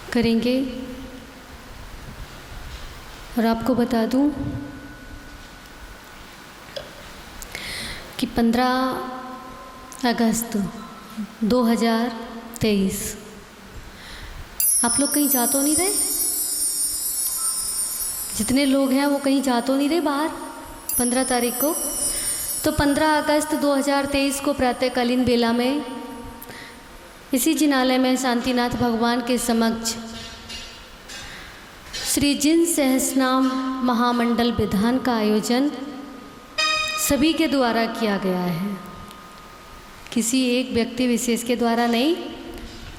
करेंगे। और आपको बता दूं कि 15 अगस्त 2023 आप लोग कहीं जा तो नहीं रहे? जितने लोग हैं वो कहीं जा तो नहीं रहे बाहर 15 तारीख को? तो 15 अगस्त 2023 को प्रातःकालीन बेला में इसी जिनालय में शांतिनाथ भगवान के समक्ष श्री जिन सहस्रनाम महामंडल विधान का आयोजन सभी के द्वारा किया गया है। किसी एक व्यक्ति विशेष के द्वारा नहीं,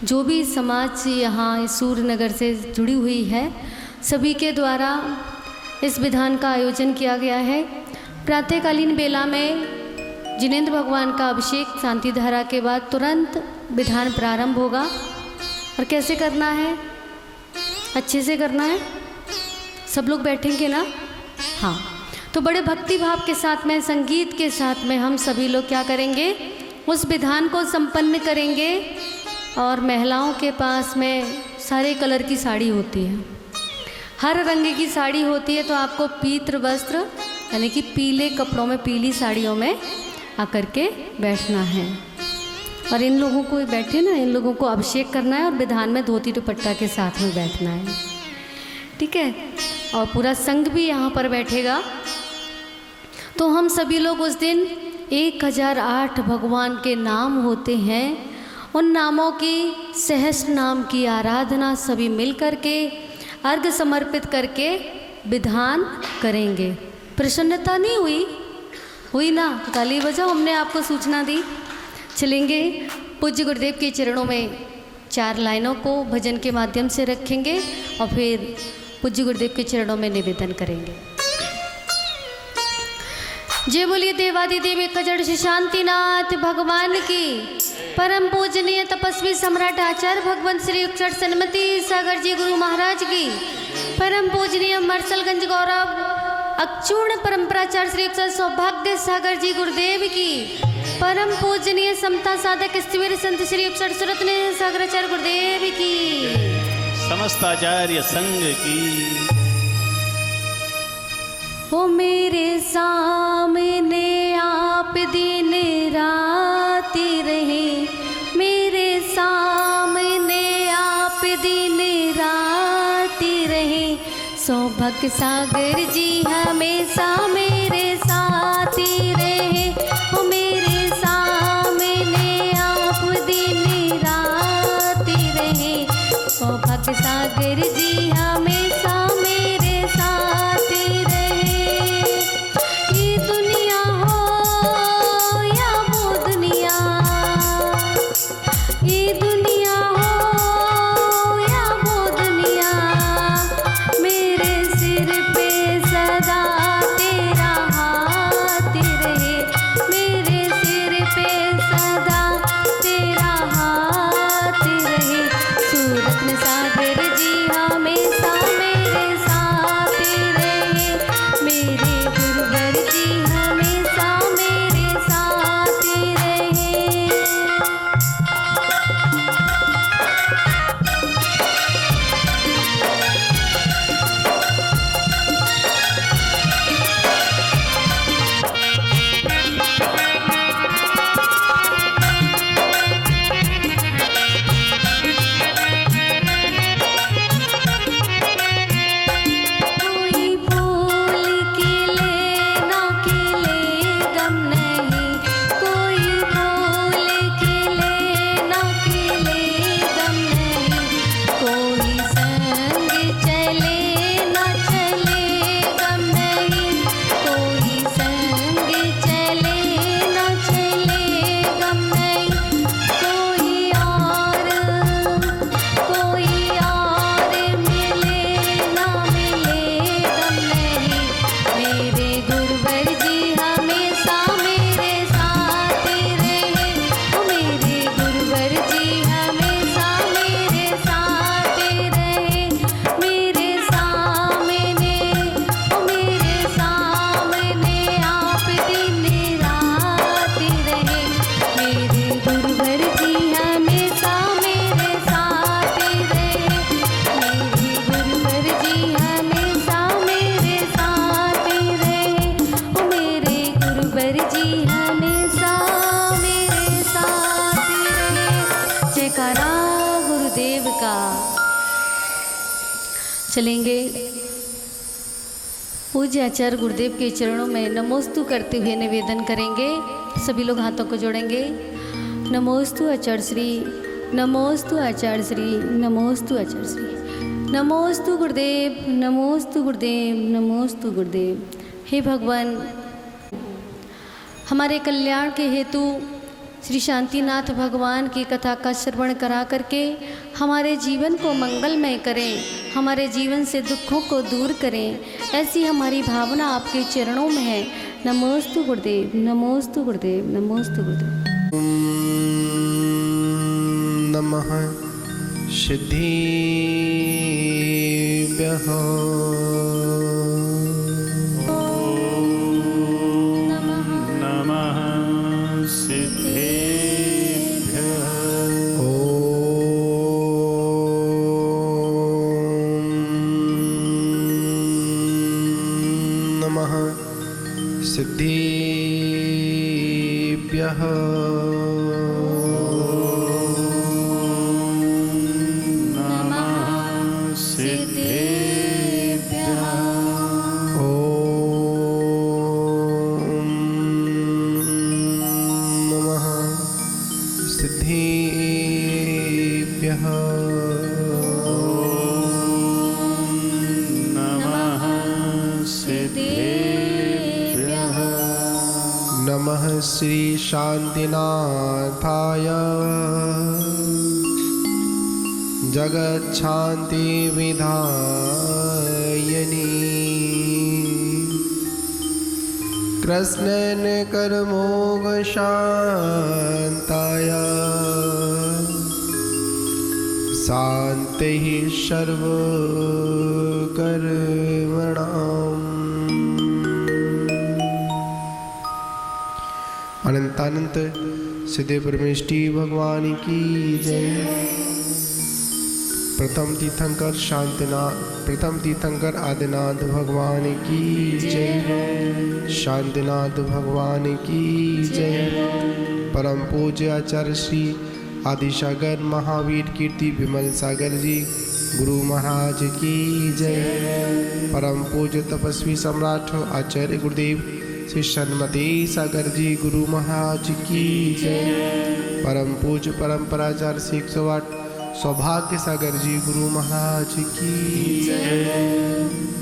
जो भी समाज यहाँ सूर्यनगर से जुड़ी हुई है सभी के द्वारा इस विधान का आयोजन किया गया है। प्रातःकालीन बेला में जिनेंद्र भगवान का अभिषेक शांति धारा के बाद तुरंत विधान प्रारंभ होगा। और कैसे करना है? अच्छे से करना है। सब लोग बैठेंगे ना? हाँ। तो बड़े भक्ति भाव के साथ में, संगीत के साथ में हम सभी लोग क्या करेंगे? उस विधान को संपन्न करेंगे। और महिलाओं के पास में सारे कलर की साड़ी होती है, हर रंग की साड़ी होती है। तो आपको पीत्र वस्त्र यानी कि पीले कपड़ों में, पीली साड़ियों में आकर के बैठना है। और इन लोगों को बैठे ना, इन लोगों को अभिषेक करना है और विधान में धोती दुपट्टा के साथ में बैठना है। ठीक है? और पूरा संघ भी यहाँ पर बैठेगा। तो हम सभी लोग उस दिन 1008 भगवान के नाम होते हैं, उन नामों की सहस्र नाम की आराधना सभी मिल करके अर्घ समर्पित करके विधान करेंगे। प्रसन्नता नहीं हुई? हुई ना? ताली बजाओ, हमने आपको सूचना दी। चलेंगे पूज्य गुरुदेव के चरणों में 4 लाइनों को भजन के माध्यम से रखेंगे और फिर पूज्य गुरुदेव के चरणों में निवेदन करेंगे। जय बोलिए देवादिदेव कजड़ श्री शांतिनाथ भगवान की। परम पूजनीय तपस्वी सम्राट आचार्य भगवान श्री अक्षर सन्मति सागर जी गुरु महाराज की। परम पूजनीय मरसलगंज गौरव अक्षुण परंपराचार्य श्री अक्षर सौभाग्य सागर जी गुरुदेव की। परम पूजनीय समता साधक स्थिर संत श्री अक्षर सुरत्न सागराचार्य गुरुदेव की। समस्त आचार्य संघ की। ओ मेरे सामने आप दिन रात रहे, मेरे सामने आप दिन रात रहे। सौभाग्य सागर जी हमेशा मेरे साथ रहे। ओ मेरे सामने आप दिन रात रहे। सौभाग्य सागर जी हमेशा मेरे साथ रहे। ये दुनिया हो या वो दुनिया, ये दुनिया हो या वो दुनिया, मेरे सिर पे सदा तेरा चलेंगे पूज्य आचार्य गुरुदेव के चरणों में नमोस्तु करते हुए निवेदन करेंगे। सभी लोग हाथों को जोड़ेंगे। नमोस्तु आचार्य श्री, नमोस्तु आचार्य श्री, नमोस्तु आचार्य श्री, नमोस्तु गुरुदेव, नमोस्तु गुरुदेव, नमोस्तु गुरुदेव। हे भगवान, हमारे कल्याण के हेतु श्री शांतिनाथ भगवान की कथा का श्रवण करा करके हमारे जीवन को मंगलमय करें, हमारे जीवन से दुखों को दूर करें, ऐसी हमारी भावना आपके चरणों में है। नमोस्तु गुरुदेव, नमोस्तु गुरुदेव, नमोस्तु गुरुदेव। नमः सिद्धिभ्यः, सिद्धिभ्यः, नमः सिद्धिभ्यः। ॐ नमः सिद्धिभ्यः, नमः सिद्धिभ्यः। नमः श्री शांतिनाथाय जगच्छान्ति विधायिनी कृष्णेन कर्मोग शान्ताय शान्तिः सर्वकर्मणाम्। अनंतानंत सिद्धे परमेष्टि भगवान की जय। प्रथम तीर्थंकर शांतिनाथ, प्रथम तीर्थंकर आदिनाथ भगवान की जय। शांतिनाथ भगवान की जय। परम पूज्य आचार्य श्री आदिसागर महावीर कीर्ति विमल सागर जी गुरु महाराज की जय। परम पूज्य तपस्वी सम्राट आचार्य गुरुदेव श्री सन्मति सागर जी गुरु महाराज की जय। परम पूज्य परंपराचार्य श्री 108 सौभाग्य सागर जी गुरु महाराज की जय।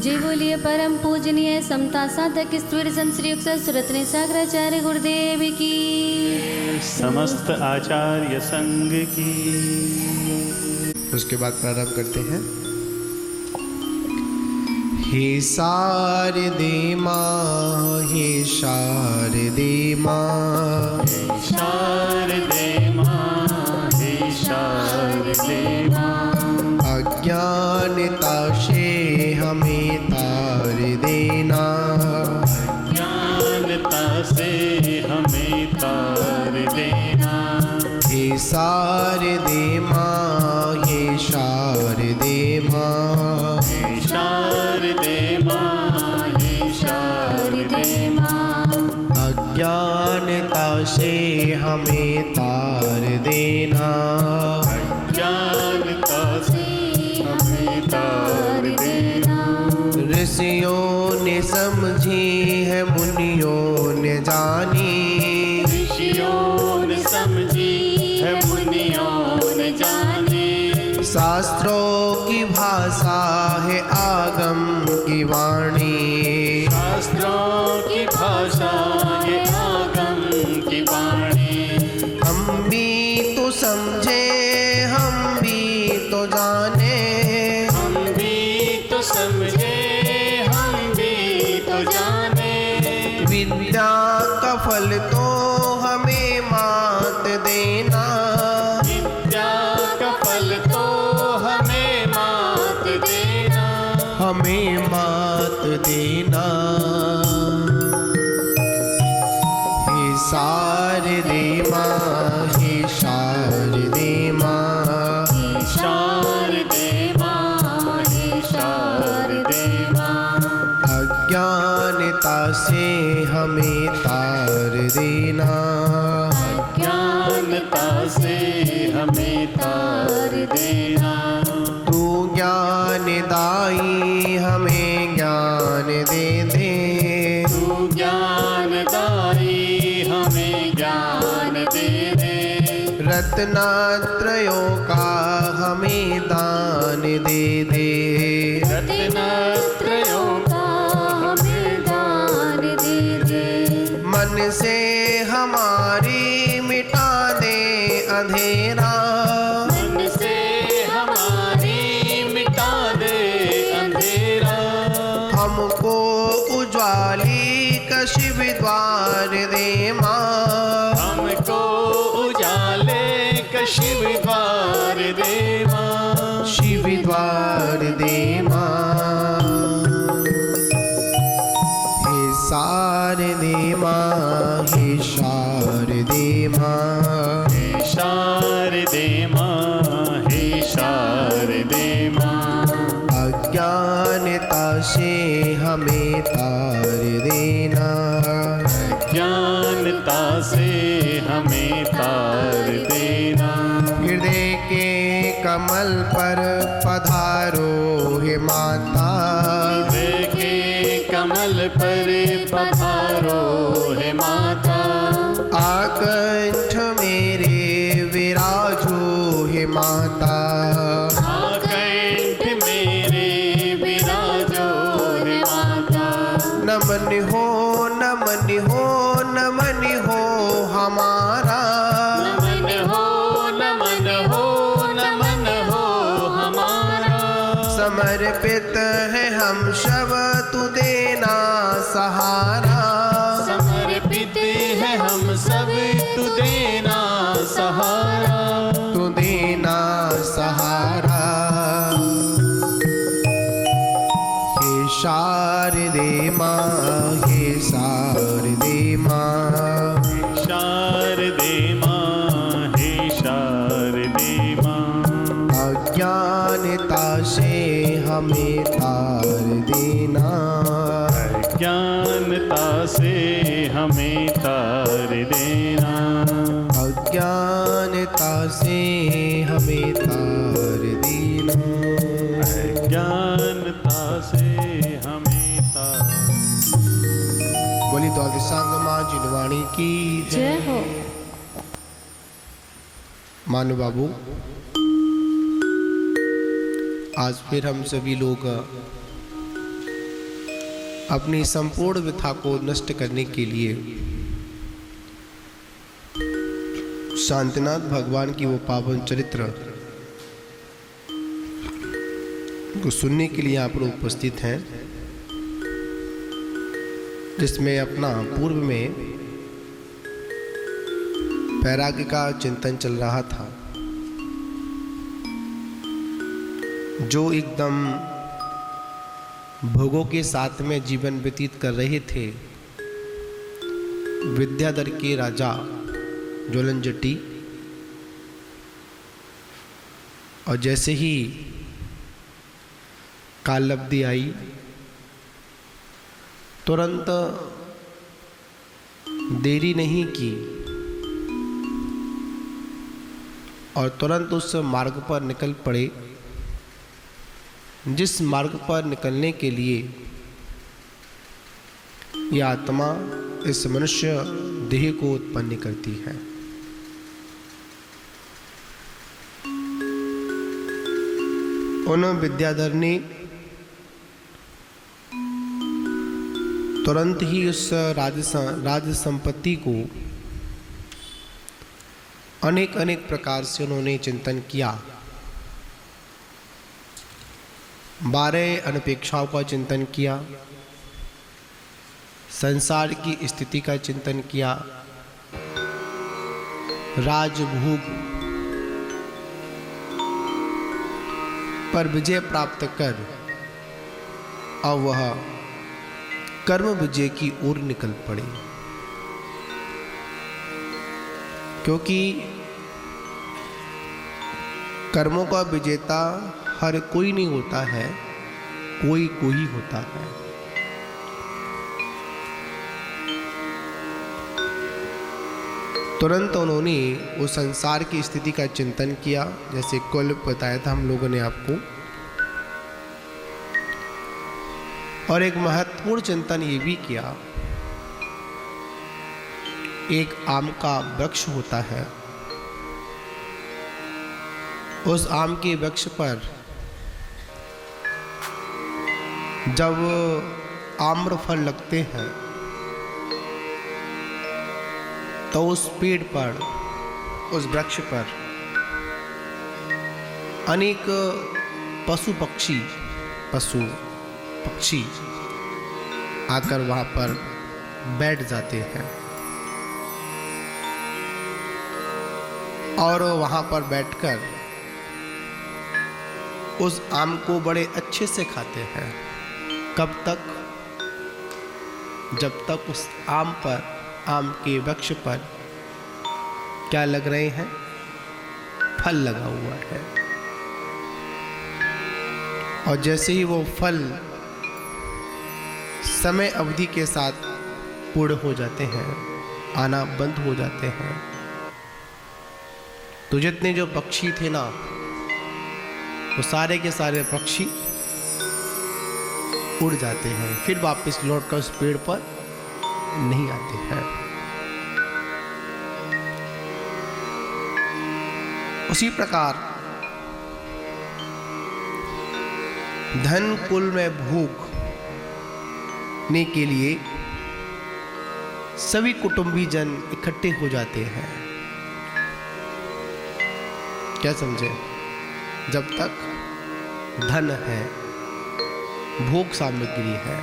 जय बोलिए परम पूजनीय समता साधक स्तूर संत श्री सुरत्न सागराचार्य गुरुदेव की, समस्त आचार्य संघ की। उसके बाद प्रारंभ करते हैं। हे शारदे माँ, हे शारदे माँ, शारदे माँ, हे शारदे माँ। अज्ञानता से हमें तार देना, ज्ञानता से हमें तार देना। हे शारदे माँ, हे शारदे माँ, शारदे माँ, हे शारदे माँ। अज्ञानता से हमें तार देना, ज्ञानता से हमें तार देना। ऋषियों ने समझी है, मुनियों ने जानी, ऋषियों ने समझी है, मुनियों ने जानी। शास्त्रों की भाषा है आगम की वाणी, शास्त्रों की भाषा है आगम की वाणी। हम भी तो समझे, हम भी तो जाने, हम भी तो समझे, हम भी तो जाने। विद्या का फल तो हमें मात देना, विद्या का फल तो हमें मात देना, हमें मात देना। हे शारदे माँ, हे शारदे माँ, शारदे माँ, हे शारदे माँ। अज्ञानता से हमें तार देना, ज्ञानता से हमें तार देना। तू ज्ञानदायी ज्ञानदाई हमें ज्ञान दे दे। रत्नत्रयों का हमें दान दे दे। रत्नत्रयों का हमें दान दे दे। मन से हमारी मिटा दे अंधेरा। मन से हमारी मिटा दे अंधेरा। हमको उज्ज्वली का शिव द्वार दे माँ। हमको उजाले का शिव द्वार दे माँ। शिव द्वार दे माँ। हे शारदे माँ, हे शारदे माँ। हे शारदे माँ, हे शारदे माँ। अज्ञानता से हमें तार देना। ज्ञानता से हमें तार देना। हृदय के कमल पर पधारो हे माता। हृदय के कमल पर पधारो हे माता। आकंठ मेरे विराजो हे माता। आकंठ मेरे विराजो हे माता। नमन हो, नमन हो, नमन हो हमारा। नमन हो, नमन हो, नमन हो हमारा। समर्पित है हम शव तू देना सहारा। समर्पित है हम सब तू देना सहारा। तू देना सहारा। हे शारदे माँ, हे शारदे माँ। शारदे माँ, हे शारदे माँ। अज्ञानता से हमें तार देना। ज्ञानता से हमें तार देना। अज्ञानता से हमें तार देना। ज्ञानता से हमें तार। बोली द्वादशांग माँ जिनवाणी की जय हो। मानो बाबू, आज फिर हम सभी लोग अपनी संपूर्ण व्यथा को नष्ट करने के लिए शांतिनाथ भगवान की वो पावन चरित्र को सुनने के लिए यहाँ पर उपस्थित हैं, जिसमें अपना पूर्व में वैराग्य का चिंतन चल रहा था, जो एकदम भोगों के साथ में जीवन व्यतीत कर रहे थे। विद्याधर के राजा ज्वलनजटी, और जैसे ही कालब्धि आई, तुरंत देरी नहीं की और तुरंत उस मार्ग पर निकल पड़े जिस मार्ग पर निकलने के लिए यह आत्मा इस मनुष्य देह को उत्पन्न करती है। उन विद्याधर ने तुरंत ही उस राज संपत्ति को अनेक अनेक प्रकार से उन्होंने चिंतन किया। 12 अनपेक्षाओं का चिंतन किया, संसार की स्थिति का चिंतन किया, राजभोग पर विजय प्राप्त कर और वह कर्म विजय की ओर निकल पड़े। क्योंकि कर्मों का विजेता हर कोई नहीं होता है, कोई कोई होता है। तुरंत उन्होंने उस संसार की स्थिति का चिंतन किया, जैसे कल बताया था हम लोगों ने आपको। और एक महत्वपूर्ण चिंतन ये भी किया एक आम का वृक्ष होता है। उस आम के वृक्ष पर जब आम्र फल लगते हैं तो उस पेड़ पर, उस वृक्ष पर अनेक पशु पक्षी आकर वहाँ पर बैठ जाते हैं और वहाँ पर बैठकर उस आम को बड़े अच्छे से खाते हैं। कब तक? जब तक उस आम पर, आम के वृक्ष पर क्या लग रहे हैं? फल लगा हुआ है। और जैसे ही वो फल समय अवधि के साथ पूर्ण हो जाते हैं, आना बंद हो जाते हैं, तो जितने जो पक्षी थे ना, वो सारे के सारे पक्षी उड़ जाते हैं, फिर वापस लौटकर उस पेड़ पर नहीं आते हैं। उसी प्रकार धन कुल में भोगने के लिए सभी कुटुंबी जन इकट्ठे हो जाते हैं। क्या समझे? जब तक धन है, भोग सामग्री है,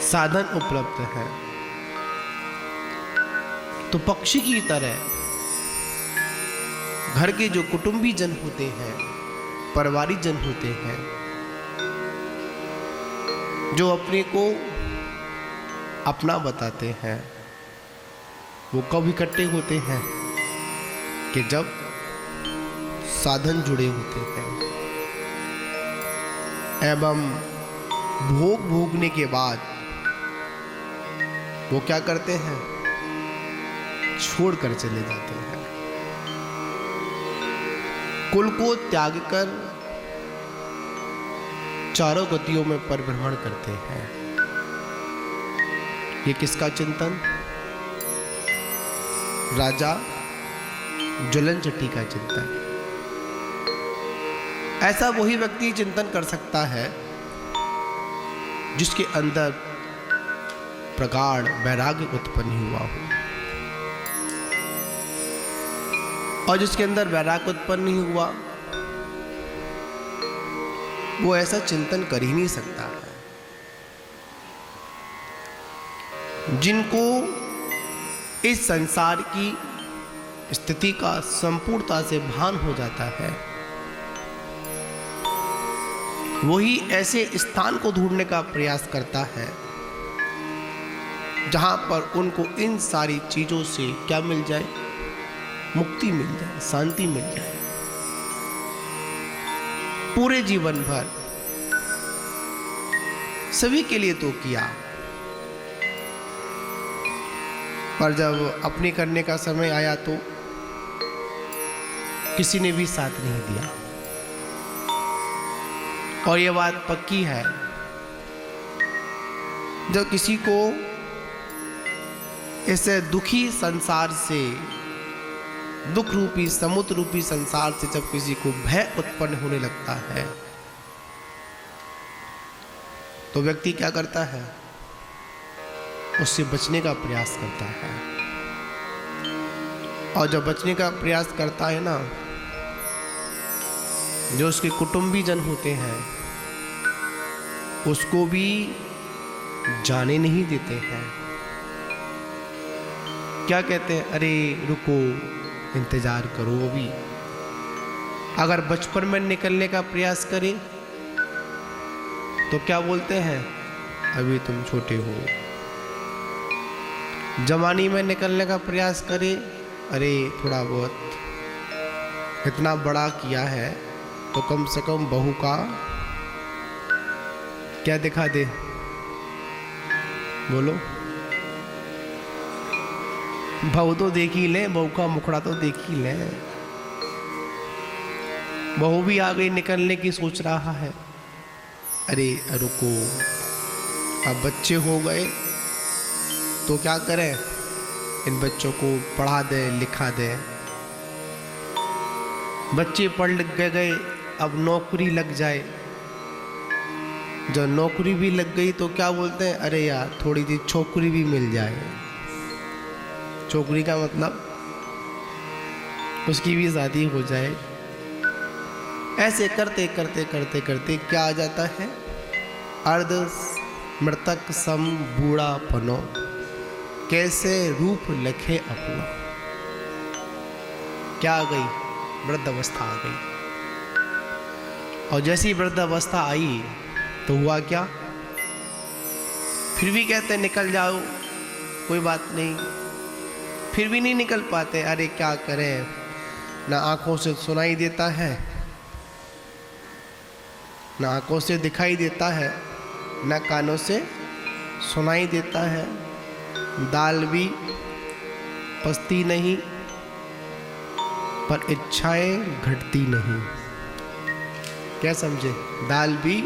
साधन उपलब्ध है, तो पक्षी की तरह घर के जो कुटुंबी जन होते हैं, परिवारी जन होते हैं, जो अपने को अपना बताते हैं, वो कब इकट्ठे होते हैं? कि जब साधन जुड़े होते हैं एवं भोग भोगने के बाद वो क्या करते हैं? छोड़कर चले जाते हैं। कुल को त्याग कर चारों गतियों में परिभ्रमण करते हैं। ये किसका चिंतन? राजा ज्वलनचट्टी का चिंतन। ऐसा वही व्यक्ति चिंतन कर सकता है जिसके अंदर प्रगाढ़ वैराग्य उत्पन्न हुआ हो। और जिसके अंदर वैराग्य उत्पन्न नहीं हुआ, वो ऐसा चिंतन कर ही नहीं सकता है। जिनको इस संसार की स्थिति का संपूर्णता से भान हो जाता है, वही ऐसे स्थान को ढूंढने का प्रयास करता है जहां पर उनको इन सारी चीजों से क्या मिल जाए? मुक्ति मिल जाए, शांति मिल जाए। पूरे जीवन भर सभी के लिए तो किया, पर जब अपने करने का समय आया तो किसी ने भी साथ नहीं दिया। और ये बात पक्की है, जब किसी को इस दुखी संसार से, दुख रूपी समुद्र रूपी संसार से जब किसी को भय उत्पन्न होने लगता है, तो व्यक्ति क्या करता है? उससे बचने का प्रयास करता है। और जब बचने का प्रयास करता है ना, जो उसके कुटुंबी जन होते हैं उसको भी जाने नहीं देते हैं। क्या कहते हैं? अरे रुको, इंतजार करो। अभी अगर बचपन में निकलने का प्रयास करे तो क्या बोलते हैं? अभी तुम छोटे हो। जवानी में निकलने का प्रयास करे, अरे थोड़ा बहुत इतना बड़ा किया है तो कम से कम बहू का क्या दिखा दे? बोलो। बहू तो देख ही ले, बहू का मुखड़ा तो देख ही ले। बहू भी आगे निकलने की सोच रहा है। अरे रुको, अब बच्चे हो गए तो क्या करें? इन बच्चों को पढ़ा दे लिखा दे। बच्चे पढ़ लिख गए, अब नौकरी लग जाए। जब नौकरी भी लग गई तो क्या बोलते हैं, अरे यार थोड़ी सी छोकरी भी मिल जाए। छोकरी का मतलब उसकी भी शादी हो जाए। ऐसे करते करते करते करते क्या आ जाता है, अर्ध मृतक सम बूढ़ा पनो, कैसे रूप लखे अपना। क्या आ गई, वृद्धावस्था आ गई। और जैसी वृद्धावस्था आई तो हुआ क्या, फिर भी कहते निकल जाओ, कोई बात नहीं, फिर भी नहीं निकल पाते। अरे क्या करें, ना आंखों से सुनाई देता है, ना आंखों से दिखाई देता है, ना कानों से सुनाई देता है। दाल भी पचती नहीं, पर इच्छाएं घटती नहीं। क्या समझे, दाल भी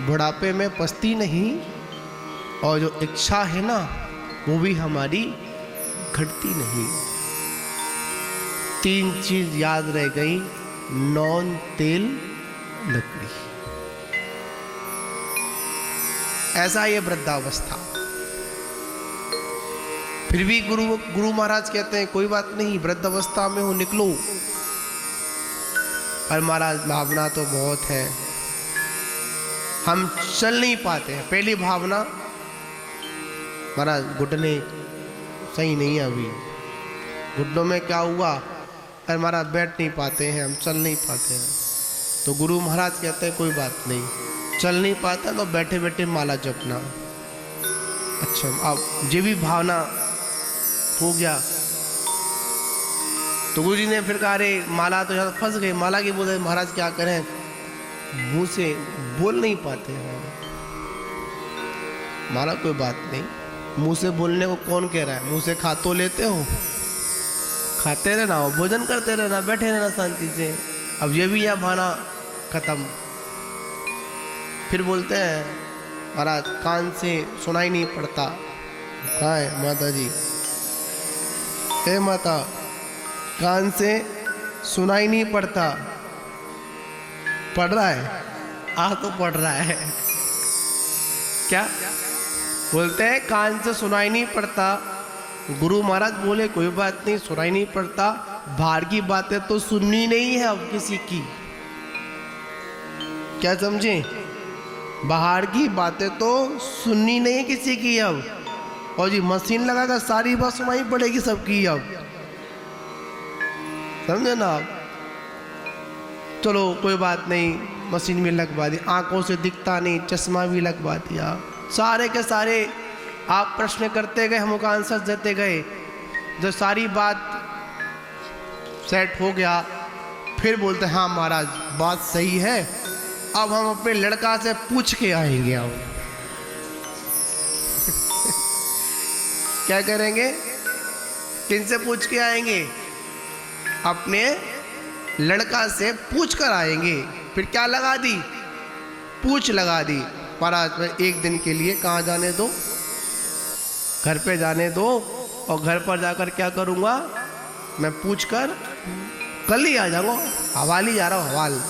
बुढ़ापे में पचती नहीं, और जो इच्छा है ना वो भी हमारी घटती नहीं। 3 चीज याद रह गई, नॉन तेल लकड़ी। ऐसा ये वृद्धावस्था। फिर भी गुरु महाराज कहते हैं कोई बात नहीं, वृद्धावस्था में हो निकलो। पर महाराज भावना तो बहुत है, हम चल नहीं पाते हैं। पहली भावना, महाराज घुटने सही नहीं है, अभी घुटनों में क्या हुआ, अरे महाराज बैठ नहीं पाते हैं, हम चल नहीं पाते हैं। तो गुरु महाराज कहते हैं कोई बात नहीं, चल नहीं पाता तो बैठे बैठे माला जपना। अच्छा, अब ये भी भावना हो गया तो गुरु जी ने फिर कहा अरे माला तो यहाँ फंस गई, माला की बोले महाराज क्या करें, मुंह से बोल नहीं पाते हैं। माला कोई बात नहीं, मुंह से बोलने को कौन कह रहा है, मुंह से खा तो लेते हो, खाते रहना हो, भोजन करते रहना, बैठे रहना शांति से। अब ये भी यह भावना खत्म। फिर बोलते हैं महाराज कान से सुनाई नहीं पड़ता। कहाँ है माता जी, हे माता, कान से सुनाई नहीं पड़ता। पढ़ रहा है, तो पढ़ रहा है। क्या बोलते हैं, कान से सुनाई नहीं पड़ता। गुरु महाराज बोले कोई बात नहीं, सुनाई नहीं पड़ता, बाहर की बातें तो सुननी नहीं है अब किसी की। क्या समझे, बाहर की बातें तो सुननी नहीं किसी की अब। और जी मशीन लगाकर सारी बात सुनाई पड़ेगी सबकी अब, समझे ना आप। चलो कोई बात नहीं, मशीन में लगवा दी, आंखों से दिखता नहीं, चश्मा भी लगवा दिया। सारे के सारे आप प्रश्न करते गए, हम उसका आंसर देते गए। जब सारी बात सेट हो गया, फिर बोलते हाँ महाराज बात सही है, अब हम अपने लड़का से पूछ के आएंगे। अब क्या करेंगे, किनसे पूछ के आएंगे, अपने लड़का से पूछ कर आएंगे। फिर क्या लगा दी, पूछ लगा दी। महाराज मैं एक दिन के लिए कहाँ जाने दो, घर पे जाने दो, और घर पर जाकर क्या करूँगा, मैं पूछ कर कल ही आ जाऊँगा, हवाली जा रहा हूँ, हवाल।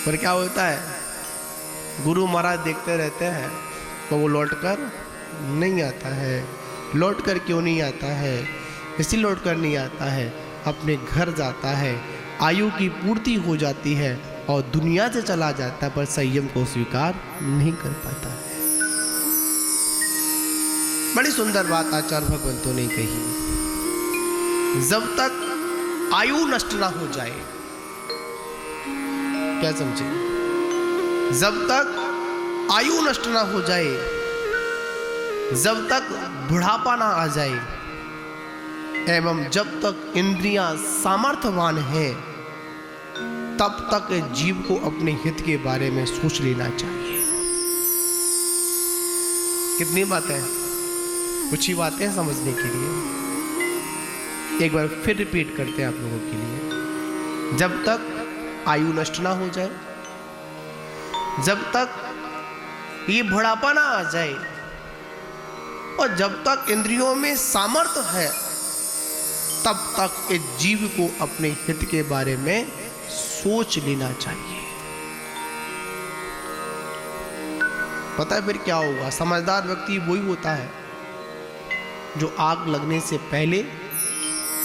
पर क्या होता है, गुरु महाराज देखते रहते हैं तो वो लौट कर नहीं आता है। लौट कर क्यों नहीं आता है, इसी लौट कर नहीं आता है, अपने घर जाता है, आयु की पूर्ति हो जाती है और दुनिया से चला जाता है, पर संयम को स्वीकार नहीं कर पाता है। बड़ी सुंदर बात आचार्य भगवंतों ने कही, जब तक आयु नष्ट ना हो जाए। क्या समझे, जब तक आयु नष्ट ना हो जाए, जब तक बुढ़ापा ना आ जाए, एवं जब तक इंद्रियां सामर्थ्यवान हैं, तब तक जीव को अपने हित के बारे में सोच लेना चाहिए। कितनी बातें, कुछ ही बातें समझने के लिए। एक बार फिर रिपीट करते हैं आप लोगों के लिए। जब तक आयु नष्ट ना हो जाए, जब तक ये बुढ़ापा ना आ जाए, और जब तक इंद्रियों में सामर्थ्य है तब तक इस जीव को अपने हित के बारे में सोच लेना चाहिए। पता है फिर क्या होगा? समझदार व्यक्ति वही होता है जो आग लगने से पहले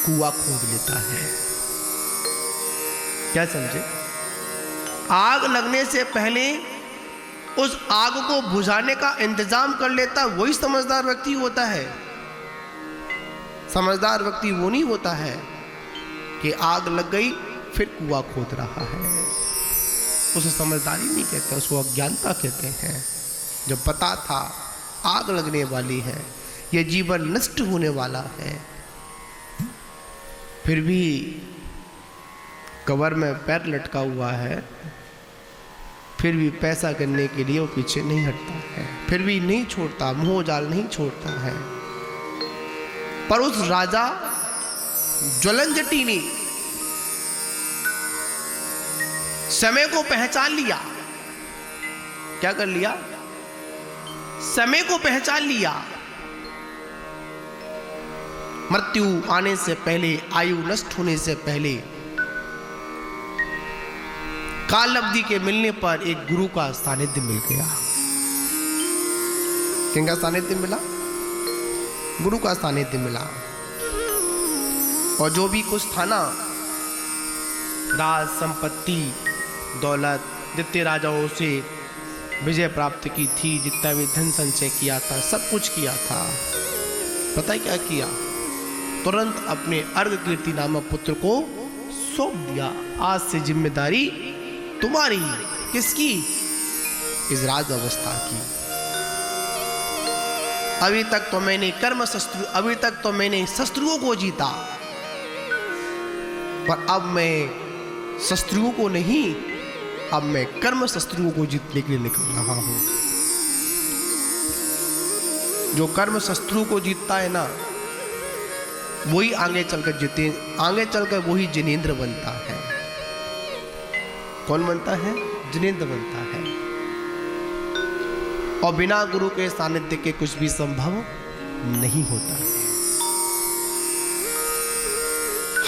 कुआं खोद लेता है। क्या समझे? आग लगने से पहले उस आग को बुझाने का इंतजाम कर लेता, वही समझदार व्यक्ति होता है। समझदार व्यक्ति वो नहीं होता है कि आग लग गई फिर कुआं खोद रहा है। उसे समझदारी नहीं कहते, उसको अज्ञानता कहते हैं। जब पता था आग लगने वाली है, यह जीवन नष्ट होने वाला है, फिर भी कब्र में पैर लटका हुआ है, फिर भी पैसा करने के लिए वो पीछे नहीं हटता है, फिर भी नहीं छोड़ता, मोह जाल नहीं छोड़ता है। पर उस राजा ज्वलनजटी ने समय को पहचान लिया। क्या कर लिया? समय को पहचान लिया। मृत्यु आने से पहले, आयु नष्ट होने से पहले, काल अवधि के मिलने पर एक गुरु का सानिध्य मिल गया। किनका सानिध्य मिला? गुरु का सानिध्य मिला। और जो भी कुछ था ना, राज संपत्ति दौलत, जितने राजाओं से विजय प्राप्त की थी, जितना भी धन संचय किया था, सब कुछ किया था, पता है क्या किया? तुरंत अपने अर्घ कीर्ति नामक पुत्र को सौंप दिया। आज से जिम्मेदारी तुम्हारी। किसकी? इस राज अवस्था की। अभी तक तो मैंने अभी तक तो मैंने शत्रुओं को जीता, पर अब मैं शत्रुओं को नहीं, अब मैं कर्म शत्रुओं को जीतने के लिए निकल रहा हूं। जो कर्म शत्रु को जीतता है ना, वही आगे चलकर वही जिनेंद्र बनता है। कौन बनता है? जिनेंद्र बनता है। और बिना गुरु के सानिध्य के कुछ भी संभव नहीं होता है।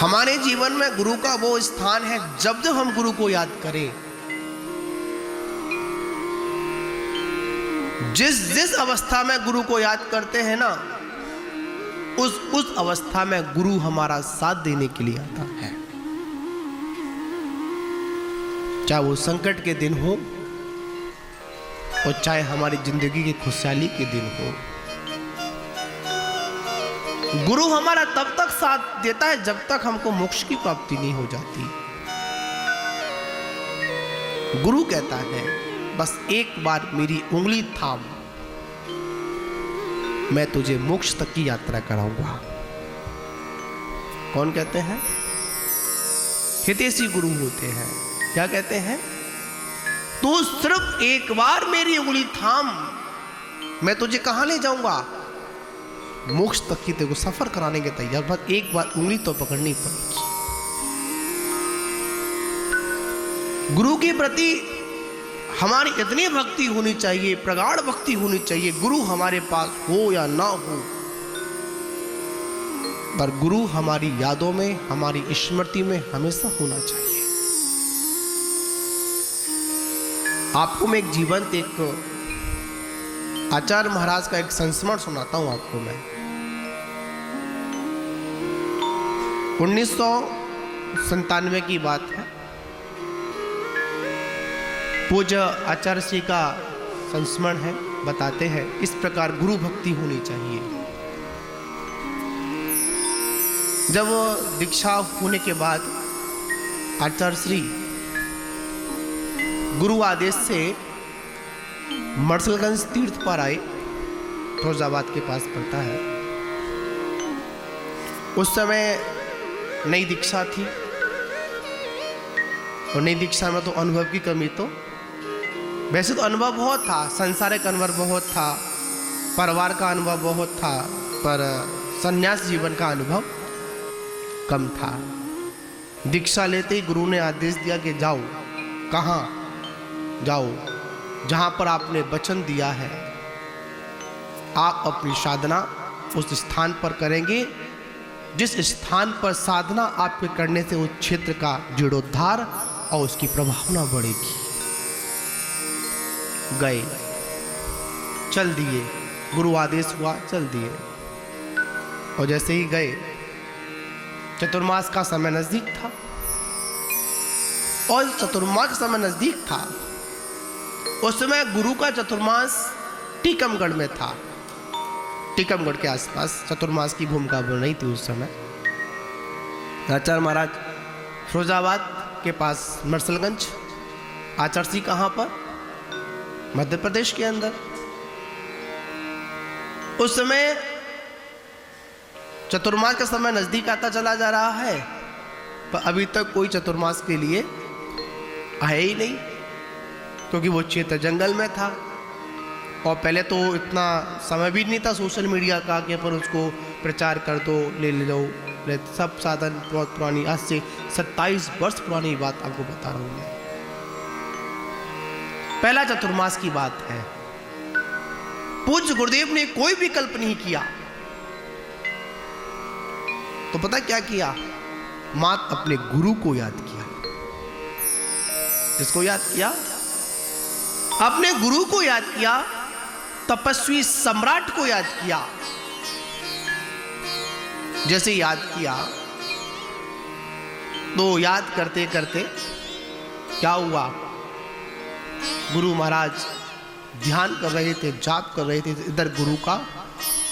हमारे जीवन में गुरु का वो स्थान है, जब जब हम गुरु को याद करें, जिस अवस्था में गुरु को याद करते हैं ना, उस अवस्था में गुरु हमारा साथ देने के लिए आता है। चाहे वो संकट के दिन हो और चाहे हमारी जिंदगी की खुशहाली के दिन हो, गुरु हमारा तब तक साथ देता है जब तक हमको मोक्ष की प्राप्ति नहीं हो जाती। गुरु कहता है, बस एक बार मेरी उंगली थाम, मैं तुझे मोक्ष तक की यात्रा कराऊंगा। कौन कहते हैं? हितैषी गुरु होते हैं। क्या कहते हैं? तू सिर्फ एक बार मेरी उंगली थाम, मैं तुझे कहां ले जाऊंगा? मोक्ष तक की तेरे को सफर कराने के तैयार, बस एक बार उंगली तो पकड़नी पड़ेगी। गुरु के प्रति हमारी इतनी भक्ति होनी चाहिए, प्रगाढ़ भक्ति होनी चाहिए, गुरु हमारे पास हो या ना हो, पर गुरु हमारी यादों में, हमारी स्मृति में हमेशा होना चाहिए। आपको मैं एक जीवंत आचार्य महाराज का एक संस्मरण सुनाता हूं आपको मैं। 1997 की बात है। पूज्य आचार्य श्री का संस्मरण है। बताते हैं इस प्रकार गुरु भक्ति होनी चाहिए। जब दीक्षा होने के बाद आचार्य श्री गुरु आदेश से मर्सलगंज तीर्थ पर आए, फिरोजाबाद के पास पड़ता है। उस समय नई दीक्षा थी और नई दीक्षा में तो अनुभव की कमी, तो वैसे तो अनुभव बहुत था, संसारिक अनुभव बहुत था, परिवार का अनुभव बहुत था, पर संन्यास जीवन का अनुभव कम था। दीक्षा लेते ही गुरु ने आदेश दिया कि जाओ। कहाँ जाओ? जहाँ पर आपने वचन दिया है, आप अपनी साधना उस स्थान पर करेंगे जिस स्थान पर साधना आपके करने से उस क्षेत्र का जीर्णोद्धार और उसकी प्रभावना बढ़ेगी। गए, चल दिए, गुरु आदेश हुआ, चल दिए। और जैसे ही गए, चतुर्मास का समय नजदीक था और चतुर्मास का समय नजदीक था। उस समय गुरु का चतुर्मास टीकमगढ़ में था। टीकमगढ़ के आसपास चतुर्मास की भूमिका बन रही थी उस समय। आचार्य महाराज फिरोजाबाद के पास मरसलगंज, आचरसी कहाँ पर? मध्य प्रदेश के अंदर। उस समय चतुर्मास का समय नजदीक आता चला जा रहा है, पर अभी तक कोई चतुर्मास के लिए आया ही नहीं, क्योंकि वो क्षेत्र जंगल में था और पहले तो इतना समय भी नहीं था सोशल मीडिया का कि अपन उसको प्रचार कर दो, ले लो। सब साधन बहुत पुरानी, आज से 27 वर्ष पुरानी बात आपको बता रहा हूं मैं। पहला चतुर्मास की बात है। पूज्य गुरुदेव ने कोई विकल्प नहीं किया, तो पता क्या किया? मात अपने गुरु को याद किया। किसको याद किया? अपने गुरु को याद किया, तपस्वी सम्राट को याद किया। जैसे याद किया तो याद करते करते क्या हुआ? गुरु महाराज ध्यान कर रहे थे, जाप कर रहे थे, इधर गुरु का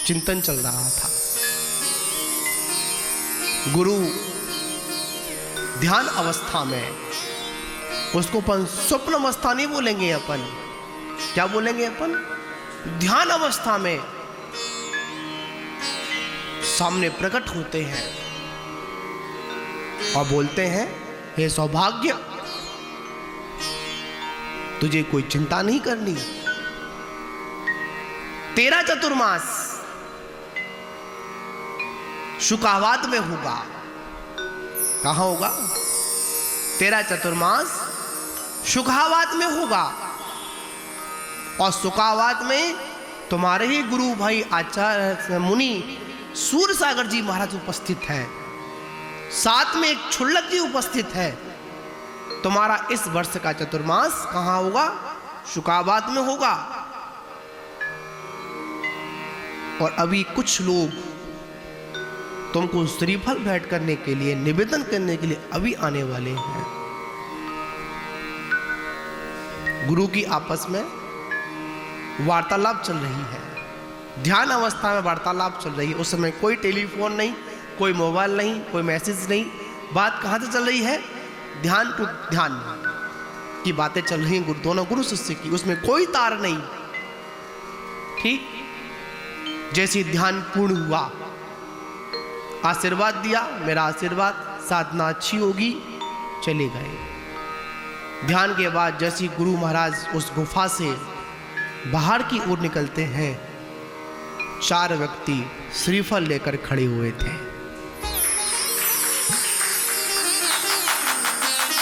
चिंतन चल रहा था। गुरु ध्यान अवस्था में, उसको अपन स्वप्न अवस्था नहीं बोलेंगे, अपन क्या बोलेंगे? अपन ध्यान अवस्था में सामने प्रकट होते हैं और बोलते हैं, हे सौभाग्य, तुझे कोई चिंता नहीं करनी। तेरा चतुर्मास शुकावात में होगा। कहां होगा? तेरा चतुर्मास शुकावात में होगा। और शुकावात में तुम्हारे ही गुरु भाई आचार्य मुनि सूरसागर जी महाराज उपस्थित हैं, साथ में एक छुल्लक जी उपस्थित है। तुम्हारा इस वर्ष का चतुर्मास कहां होगा? शुकावात में होगा। और अभी कुछ लोग तुमको श्रीफल भेंट करने के लिए, निवेदन करने के लिए अभी आने वाले हैं। गुरु की आपस में वार्तालाप चल रही है, ध्यान अवस्था में वार्तालाप चल रही है। उस समय कोई टेलीफोन नहीं, कोई मोबाइल नहीं, कोई मैसेज नहीं। बात कहां से चल रही है? ध्यान टू ध्यान की बातें चल रही हैं, दोनों गुरु शिष्य की, उसमें कोई तार नहीं। ठीक जैसे ध्यान पूर्ण हुआ, आशीर्वाद दिया, मेरा आशीर्वाद, साधना अच्छी होगी, चले गए। ध्यान के बाद जैसे गुरु महाराज उस गुफा से बाहर की ओर निकलते हैं, 4 व्यक्ति श्रीफल लेकर खड़े हुए थे।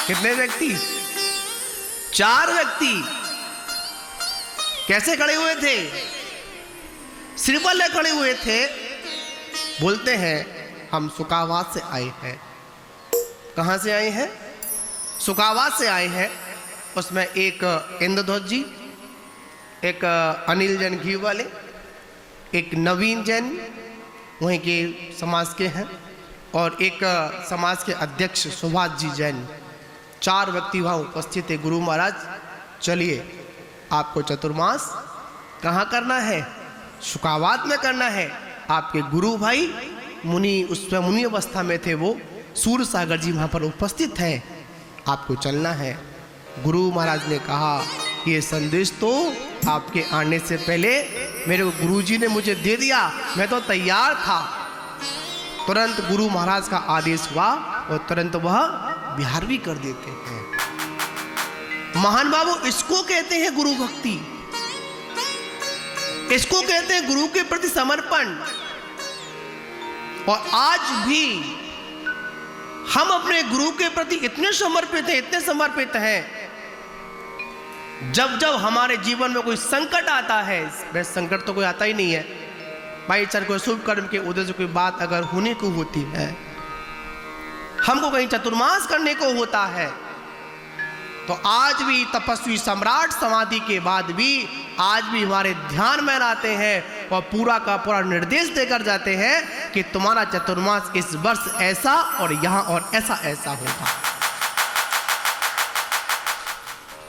कितने व्यक्ति? 4 व्यक्ति। कैसे खड़े हुए थे? श्रीफल ले खड़े हुए थे। बोलते हैं, हम शुकावात से आए हैं। कहां से आए हैं? शुकावात से आए हैं। उसमें एक इंद्रध्वज जी, एक अनिल जैन घी वाले, एक नवीन जैन वहीं के समाज के हैं, और एक समाज के अध्यक्ष सुभाष जी जैन। 4 व्यक्ति वहाँ उपस्थित है। गुरु महाराज, चलिए आपको चतुर्मास कहाँ करना है? शुकावात में करना है। आपके गुरु भाई मुनि, उसमें मुनि अवस्था में थे, वो सूरसागर जी वहाँ पर उपस्थित हैं, आपको चलना है। गुरु महाराज ने कहा, ये संदेश तो आपके आने से पहले मेरे गुरुजी ने मुझे दे दिया, मैं तो तैयार था। तुरंत गुरु महाराज का आदेश हुआ और तुरंत वह विहार भी कर देते हैं। महान बाबू, इसको कहते हैं गुरु भक्ति, इसको कहते हैं गुरु के प्रति समर्पण। और आज भी हम अपने गुरु के प्रति इतने समर्पित हैं, इतने समर्पित हैं। जब जब हमारे जीवन में कोई संकट आता है, वह संकट तो कोई आता ही नहीं है, भाई चल कोई शुभ कर्म के उद्देश्य कोई बात अगर होने को होती है, हमको कहीं चतुर्मास करने को होता है, तो आज भी तपस्वी सम्राट समाधि के बाद भी आज भी हमारे ध्यान में आते हैं और पूरा का पूरा निर्देश देकर जाते हैं कि तुम्हारा चतुर्मास इस वर्ष ऐसा और यहाँ और ऐसा ऐसा होगा।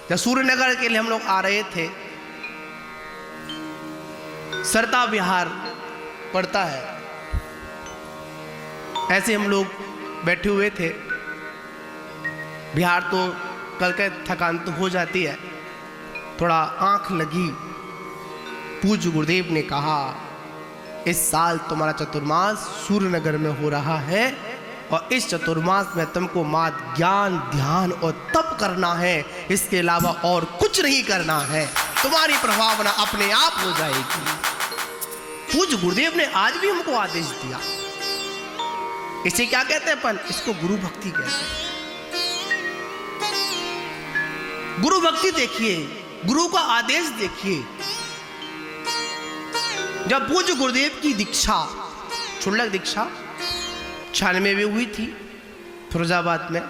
जब सूर्यनगर के लिए हम लोग आ रहे थे, सरता विहार पड़ता है, ऐसे हम लोग बैठे हुए थे। बिहार तो कल के थकान तो हो जाती है, थोड़ा आंख लगी। पूज्य गुरुदेव ने कहा इस साल तुम्हारा चतुर्मास सूर्यनगर में हो रहा है और इस चतुर्मास में तुमको मात्र ज्ञान ध्यान और तप करना है, इसके अलावा और कुछ नहीं करना है, तुम्हारी प्रभावना अपने आप हो जाएगी। पूज्य गुरुदेव ने आज भी हमको आदेश दिया। इसे क्या कहते हैं अपन? इसको गुरु भक्ति कहते हैं। गुरु भक्ति देखिए, गुरु का आदेश देखिए। जब पूज्य गुरुदेव की दीक्षा, क्षुल्लक दीक्षा 96 में हुई थी फिरोजाबाद में,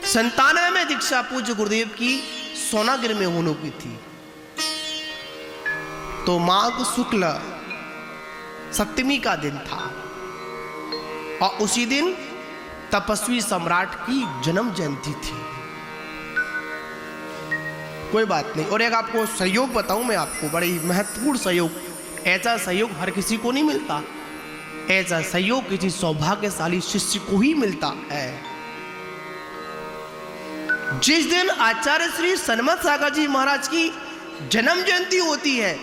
97 में दीक्षा पूज्य गुरुदेव की सोनागिर में होने की थी। तो माघ शुक्ल सप्तमी का दिन था और उसी दिन तपस्वी सम्राट की जन्म जयंती थी। कोई बात नहीं। और एक आपको सहयोग बताऊं मैं, आपको बड़ी महत्वपूर्ण सहयोग, ऐसा सहयोग हर किसी को नहीं मिलता, ऐसा सहयोग किसी सौभाग्यशाली शिष्य को ही मिलता है। जिस दिन आचार्य श्री सन्मत सागर जी महाराज की जन्म जयंती होती है,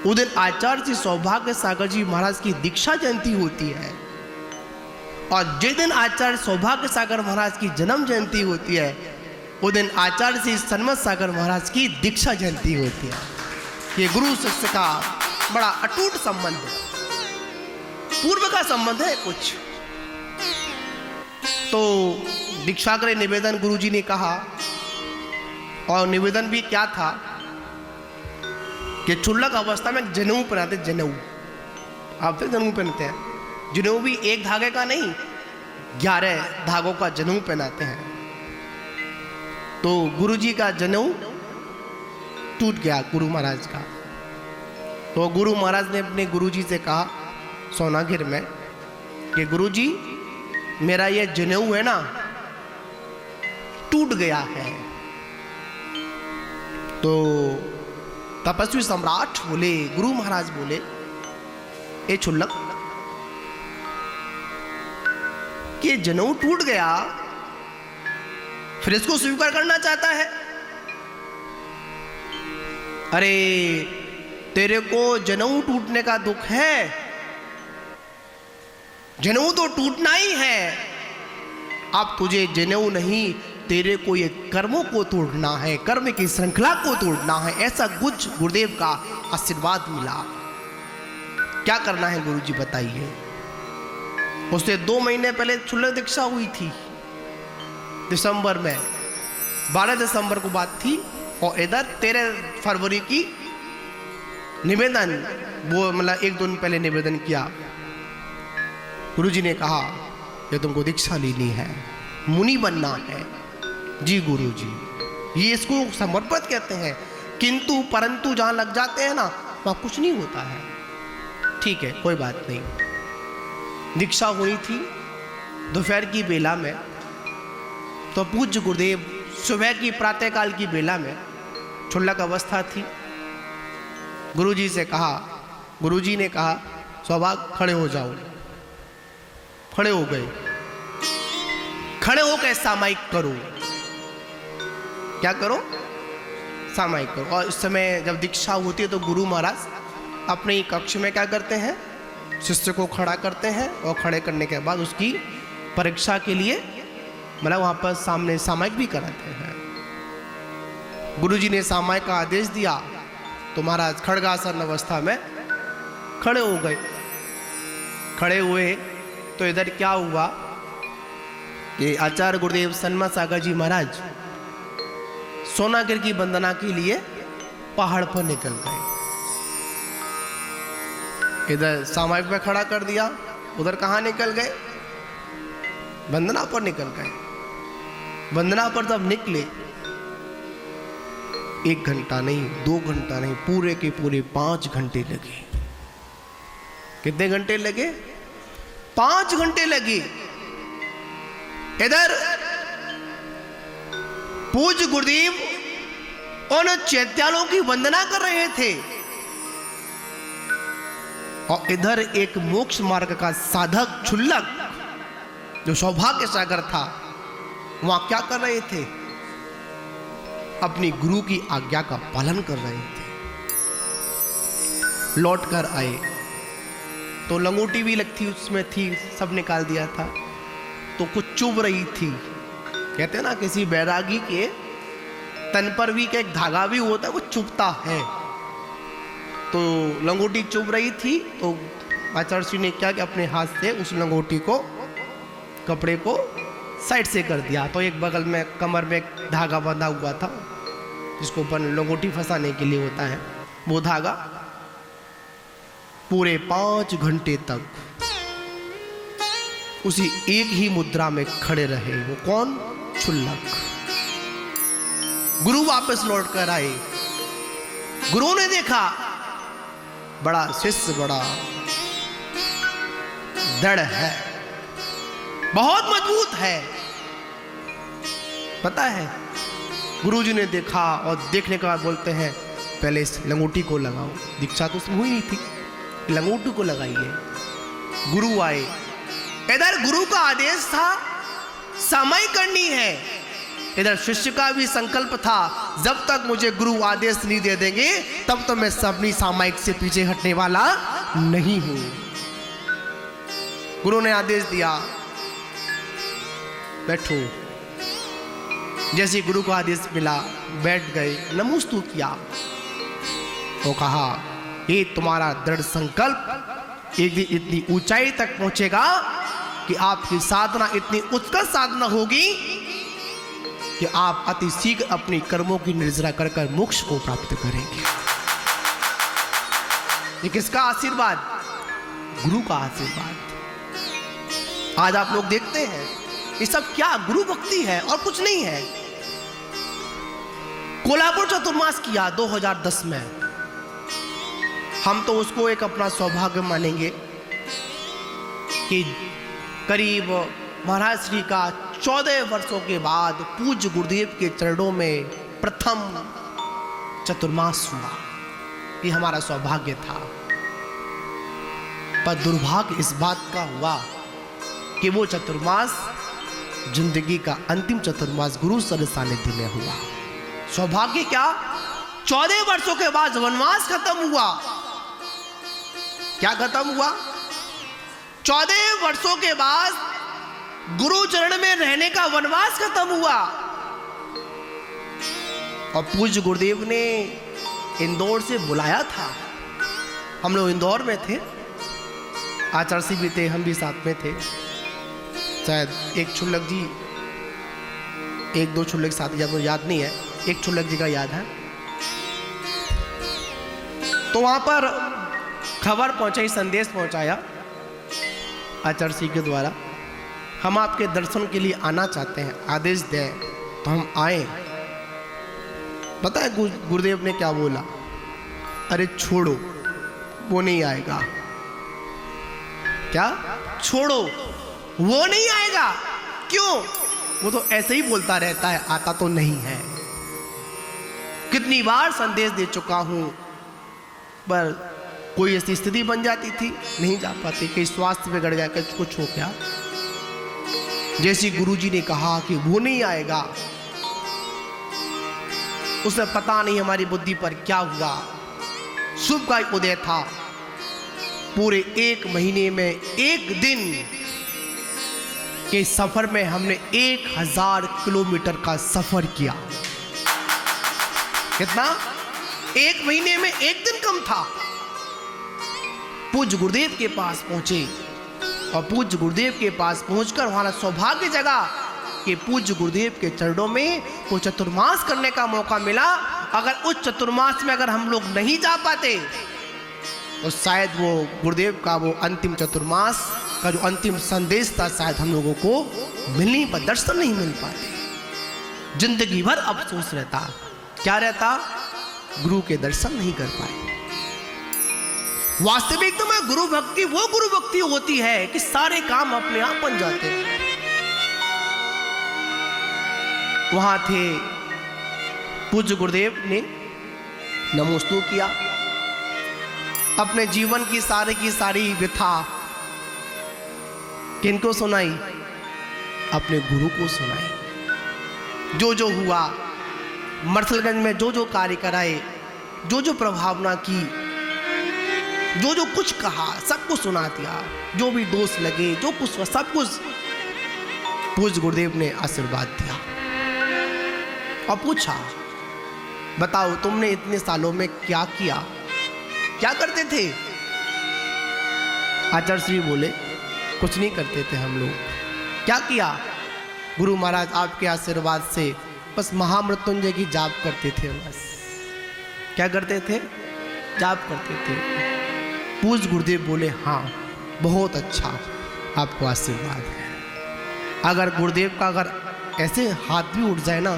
उस दिन आचार्य श्री सौभाग्य सागर जी महाराज की दीक्षा जयंती होती है। और जिस दिन आचार्य सौभाग्य सागर महाराज की जन्म जयंती होती है, उस दिन आचार्य श्री सन्मत सागर महाराज की दीक्षा जयंती होती है। ये गुरु शिष्य का बड़ा अटूट संबंध है, पूर्व का संबंध है कुछ। तो दीक्षा करे निवेदन गुरुजी ने कहा, और निवेदन भी क्या था कि क्षुल्लक अवस्था में जनेऊ पहनाते। जनेऊ आप तो जनेऊ पहनते हैं। जनेऊ भी एक धागे का नहीं, 11 धागों का जनेऊ पहनाते हैं। तो गुरुजी का जनेऊ टूट गया, गुरु महाराज का। तो गुरु महाराज ने अपने गुरुजी से कहा सोनागिर में कि गुरुजी मेरा ये जनेऊ है ना, टूट गया है। तो तपस्वी सम्राट बोले, गुरु महाराज बोले, ए क्षुल्लक, कि जनेऊ टूट गया, फिर इसको स्वीकार करना चाहता है? अरे तेरे को जनेऊ टूटने का दुख है, जनेऊ तो टूटना ही है। अब तुझे जनेऊ नहीं, तेरे को ये कर्मों को तोड़ना है, कर्म की श्रृंखला को तोड़ना है। ऐसा कुछ गुरुदेव का आशीर्वाद मिला। क्या करना है गुरुजी बताइए। उससे 2 महीने पहले क्षुल्लक दीक्षा हुई थी, दिसंबर में, 12 दिसंबर को बात थी। और इधर 13 फरवरी की निवेदन, वो मतलब 1 दिन पहले निवेदन किया। गुरुजी ने कहा कि तुमको दीक्षा लेनी है, मुनि बनना है। जी गुरुजी, ये इसको समर्पित कहते हैं। किंतु परंतु जहां लग जाते हैं ना, वहां कुछ नहीं होता है। ठीक है, कोई बात नहीं। दीक्षा हुई थी दोपहर की बेला में। तो पूज्य गुरुदेव सुबह की प्रातःकाल की बेला में, क्षुल्लक अवस्था थी। गुरुजी से कहा, गुरुजी ने कहा सौभाग्य खड़े हो जाओ। खड़े हो गए। खड़े होकर सामायिक करो। क्या करो? सामायिक करो। और इस समय जब दीक्षा होती है तो गुरु महाराज अपने कक्ष में क्या करते हैं, शिष्य को खड़ा करते हैं और खड़े करने के बाद उसकी परीक्षा के लिए मतलब वहाँ पर सामने सामायिक भी कराते हैं। गुरुजी ने सामायिक का आदेश दिया तो महाराज खड़गासन अवस्था में खड़े हो गए। खड़े हुए तो इधर क्या हुआ कि आचार्य गुरुदेव सन्मत सागर जी महाराज सोनागिर की वंदना के लिए पहाड़ पर निकल गए। इधर सामायिक पे खड़ा कर दिया, उधर कहाँ निकल गए? वंदना पर निकल गए। वंदना पर जब निकले 1 घंटा नहीं, 2 घंटा नहीं, पूरे के पूरे 5 घंटे लगे। कितने घंटे लगे? 5 घंटे लगे। इधर पूज्य गुरुदेव उन चैत्यालों की वंदना कर रहे थे और इधर एक मोक्ष मार्ग का साधक क्षुल्लक जो सौभाग्य सागर था, वहां क्या कर रहे थे? अपनी गुरु की आज्ञा का पालन कर रहे थे। लौट कर आए तो लंगोटी भी लगती उसमें थी, सब निकाल दिया था, तो कुछ चुभ रही थी। कहते हैं ना किसी बैरागी के तन पर भी एक धागा भी होता है, वो चुभता है। तो लंगोटी चुभ रही थी, तो आचार्य श्री ने क्या कि अपने हाथ से उस लंगोटी को, कपड़े को साइड से कर दिया। तो एक बगल में कमर में एक धागा बंधा हुआ था, जिसको अपन लंगोटी फंसाने के लिए होता है, वो धागा पूरे 5 घंटे तक उसी एक ही मुद्रा में खड़े रहे। वो कौन? क्षुल्लक। गुरु वापस लौट कर आए। गुरु ने देखा बड़ा शिष्य बड़ा दृढ़ है, बहुत मजबूत है। पता है, गुरुजी ने देखा और देखने के बाद बोलते हैं पहले इस लंगोटी को लगाओ। दीक्षा तो उसमें हुई नहीं थी, लंगोटी को लगाइए। गुरु आए। इधर गुरु का आदेश था समय करनी है, इधर शिष्य का भी संकल्प था जब तक मुझे गुरु आदेश नहीं दे देंगे तब तो मैं अपनी सामायिक से पीछे हटने वाला नहीं हूं। गुरु ने आदेश दिया बैठो। जैसे गुरु को आदेश मिला बैठ गए, नमोस्तु किया। तो कहा ये तुम्हारा दृढ़ संकल्प एक दिन इतनी ऊंचाई तक पहुंचेगा कि आपकी साधना इतनी उत्कृष्ट साधना होगी कि आप अति शीघ्र अपनी कर्मों की निर्जरा कर कर मोक्ष को प्राप्त करेंगे। ये किसका आशीर्वाद? गुरु का आशीर्वाद। आज आप लोग देखते हैं ये सब क्या गुरु भक्ति है और कुछ नहीं है। कोल्हापुर चतुर्मास किया 2010 में, हम तो उसको एक अपना सौभाग्य मानेंगे कि करीब महाराज श्री का 14 वर्षों के बाद पूज्य गुरुदेव के चरणों में प्रथम चतुर्मास हुआ। ये हमारा सौभाग्य था। पर दुर्भाग्य इस बात का हुआ कि वो चतुर्मास जिंदगी का अंतिम चतुर्मास गुरु सर सानिध्य में हुआ। सौभाग्य क्या, 14 वर्षों के बाद वनवास खत्म हुआ। क्या खत्म हुआ? 14 वर्षों के बाद गुरु चरण में रहने का वनवास खत्म हुआ। और पूज्य गुरुदेव ने इंदौर से बुलाया था। हम लोग इंदौर में थे, आचार्य जी भी थे, हम भी साथ में थे। शायद एक क्षुल्लक जी, 1-2 क्षुल्लक साथ याद नहीं है, एक क्षुल्लक जी का याद है। तो वहां पर खबर पहुंचाई, संदेश पहुंचाया आचार्य जी के द्वारा, हम आपके दर्शन के लिए आना चाहते हैं, आदेश दें। तो हम आए। पता है गुरुदेव ने क्या बोला? अरे छोड़ो, वो नहीं आएगा। क्या? छोड़ो, वो नहीं आएगा। क्यों? वो तो ऐसे ही बोलता रहता है, आता तो नहीं है। कितनी बार संदेश दे चुका हूं, पर कोई ऐसी स्थिति बन जाती थी, नहीं जा पाती, कहीं स्वास्थ्य बिगड़ गया, कुछ हो गया। जैसे गुरुजी ने कहा कि वो नहीं आएगा, उसे पता नहीं हमारी बुद्धि पर क्या हुआ। शुभ का उदय था। पूरे 1 महीने में 1 दिन के सफर में हमने 1000 किलोमीटर का सफर किया। कितना? 1 महीने में 1 दिन कम था। पूज्य गुरुदेव के पास पहुंचे और पूज्य गुरुदेव के पास पहुंचकर हमारा सौभाग्य जगा कि पूज्य गुरुदेव के चरणों में वो चतुर्मास करने का मौका मिला। अगर उस चतुर्मास में अगर हम लोग नहीं जा पाते और शायद वो गुरुदेव का वो अंतिम चतुर्मास का जो अंतिम संदेश था शायद हम लोगों को मिल नहीं पा, दर्शन नहीं मिल पाते। जिंदगी भर अफसोस रहता। क्या रहता? गुरु के दर्शन नहीं कर पाए। वास्तविक तो में गुरु भक्ति वो गुरु भक्ति होती है कि सारे काम अपने आप बन जाते हैं। वहां थे पूज्य गुरुदेव ने नमोस्तु किया, अपने जीवन की सारी व्यथा किनको सुनाई? अपने गुरु को सुनाई। जो जो हुआ मरथलगंज में, जो जो कार्य कराए, जो जो प्रभावना की, जो जो कुछ कहा सब कुछ सुना दिया। जो भी दोष लगे, जो कुछ सब कुछ पूज्य गुरुदेव ने आशीर्वाद दिया और पूछा, बताओ तुमने इतने सालों में क्या किया, क्या करते थे? आचार्य श्री बोले, कुछ नहीं करते थे हम लोग। क्या किया? गुरु महाराज आपके आशीर्वाद से बस महामृत्युंजय की जाप करते थे। बस क्या करते थे? जाप करते थे। पूज्य गुरुदेव बोले, हाँ बहुत अच्छा, आपको आशीर्वाद है। अगर गुरुदेव का अगर ऐसे हाथ भी उठ जाए ना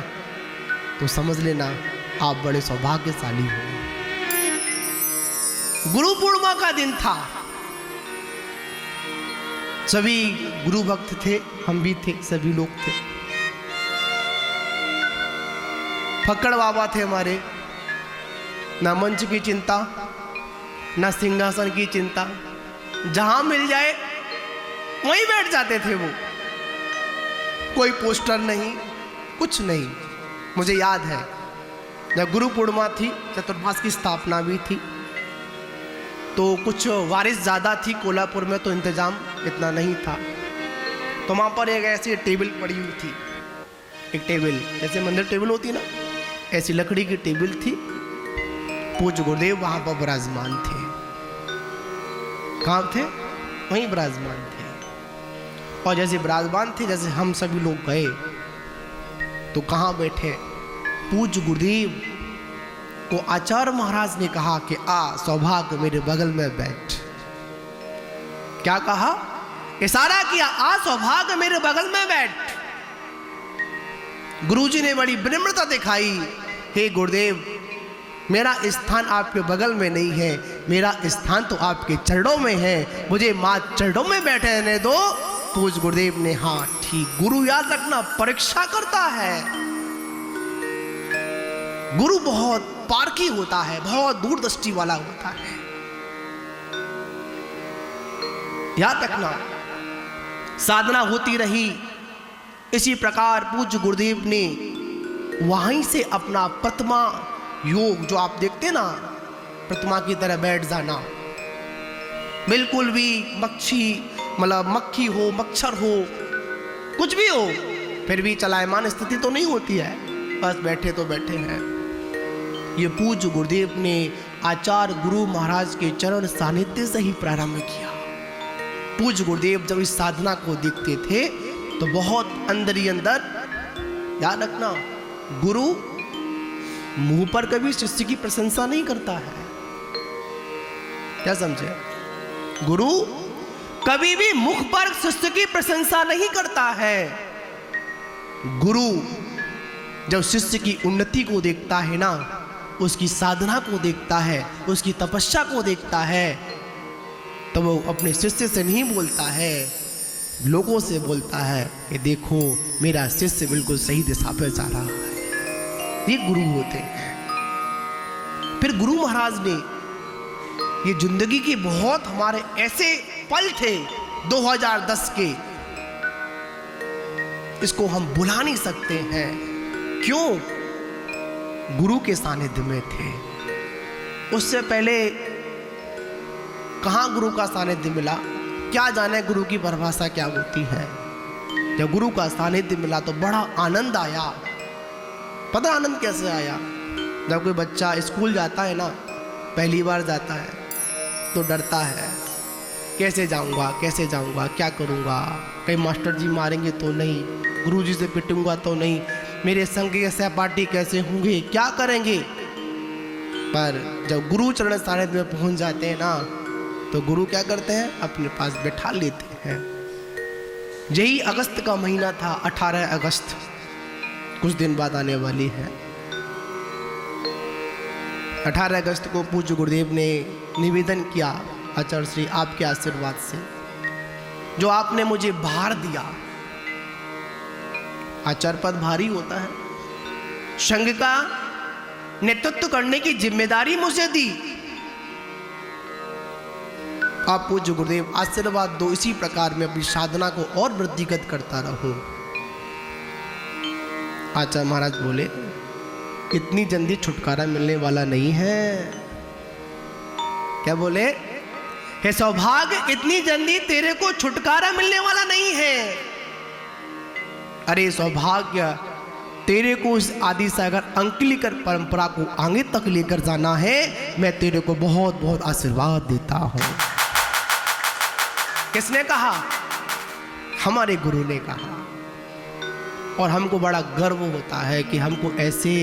तो समझ लेना आप बड़े सौभाग्यशाली हो। गुरु पूर्णिमा का दिन था, सभी गुरु भक्त थे, हम भी थे, सभी लोग थे। फक्कड़ बाबा थे हमारे, ना मंच की चिंता, ना सिंहासन की चिंता, जहां मिल जाए वहीं बैठ जाते थे वो। कोई पोस्टर नहीं, कुछ नहीं। मुझे याद है जब गुरु पूर्णिमा थी, चतुर्मास की स्थापना भी थी, तो कुछ बारिश ज़्यादा थी कोल्हापुर में, तो इंतज़ाम इतना नहीं था। तो वहाँ पर एक ऐसी टेबल पड़ी हुई थी, एक टेबल जैसे मंदिर टेबल होती है ना, ऐसी लकड़ी की टेबल थी। पूज्य गुरुदेव वहाँ पर विराजमान थे। कहाँ थे? वहीं विराजमान थे। और जैसे विराजमान थे, जैसे हम सभी लोग गए तो कहाँ बैठे? पूज्य गुरुदेव को आचार्य महाराज ने कहा कि आ सौभाग्य मेरे बगल में बैठ। क्या कहा? इशारा किया, आ सौभाग्य मेरे बगल में बैठ। गुरुजी ने बड़ी विनम्रता दिखाई, हे गुरुदेव मेरा स्थान आपके बगल में नहीं है, मेरा स्थान तो आपके चरणों में है, मुझे मां चरणों में बैठे रहने दो। पूज्य गुरुदेव ने हाँ ठीक। गुरु याद रखना परीक्षा करता है। गुरु बहुत पारखी होता है, बहुत दूरदृष्टि वाला होता है, याद रखना। साधना होती रही। इसी प्रकार पूज्य गुरुदेव ने वहीं से अपना प्रतिमा योग, जो आप देखते ना प्रतिमा की तरह बैठ जाना, बिल्कुल भी मक्खी हो, मच्छर हो, कुछ भी हो, फिर भी चलायमान स्थिति तो नहीं होती है, बस बैठे तो बैठे हैं। ये पूज्य गुरुदेव ने आचार्य गुरु महाराज के चरण सानिध्य से ही प्रारंभ किया। पूज्य गुरुदेव जब इस साधना को देखते थे तो बहुत अंदर ही अंदर, याद रखना, गुरु मुंह पर कभी शिष्य की प्रशंसा नहीं करता है। क्या समझे? गुरु कभी भी मुख पर शिष्य की प्रशंसा नहीं करता है। गुरु जब शिष्य की उन्नति को देखता है ना, उसकी साधना को देखता है, उसकी तपस्या को देखता है, तो वो अपने शिष्य से नहीं बोलता है, लोगों से बोलता है कि देखो मेरा शिष्य बिल्कुल सही दिशा पर जा रहा है। ये गुरु होते हैं। फिर गुरु महाराज ने ये जिंदगी के बहुत हमारे ऐसे पल थे 2010 के, इसको हम भुला नहीं सकते हैं। क्यों? गुरु के सानिध्य में थे। उससे पहले कहाँ गुरु का सानिध्य मिला? क्या जाने गुरु की परिभाषा क्या होती है। जब गुरु का सानिध्य मिला तो बड़ा आनंद आया। पता आनंद कैसे आया? जब कोई बच्चा स्कूल जाता है ना, पहली बार जाता है तो डरता है, कैसे जाऊंगा, कैसे जाऊंगा, क्या करूंगा, कहीं मास्टर जी मारेंगे तो नहीं, गुरुजी से पिटूंगा तो नहीं, मेरे संग के सहपाठी कैसे होंगे, क्या करेंगे। पर जब गुरु चरण सानिध्य में पहुंच जाते हैं ना, तो गुरु क्या करते हैं, अपने पास बैठा लेते हैं। यही अगस्त का महीना था, 18 अगस्त, कुछ दिन बाद आने वाली है। 18 अगस्त को पूज्य गुरुदेव ने निवेदन किया, आचार्य श्री आपके आशीर्वाद से जो आपने मुझे भार दिया, आचार्य पद भारी होता है, संघ का नेतृत्व करने की जिम्मेदारी मुझे दी, आप पूज्य गुरुदेव आशीर्वाद दो, इसी प्रकार मैं अपनी साधना को और वृद्धिगत करता रहूं। आचार्य महाराज बोले, इतनी जल्दी छुटकारा मिलने वाला नहीं है। क्या बोले, हे सौभाग्य, इतनी जल्दी तेरे को छुटकारा मिलने वाला नहीं है। अरे सौभाग्य, तेरे को इस आदि सागर अंकलिकर परंपरा को आगे तक लेकर जाना है, मैं तेरे को बहुत बहुत आशीर्वाद देता हूं। किसने कहा? हमारे गुरु ने कहा। और हमको बड़ा गर्व होता है कि हमको ऐसे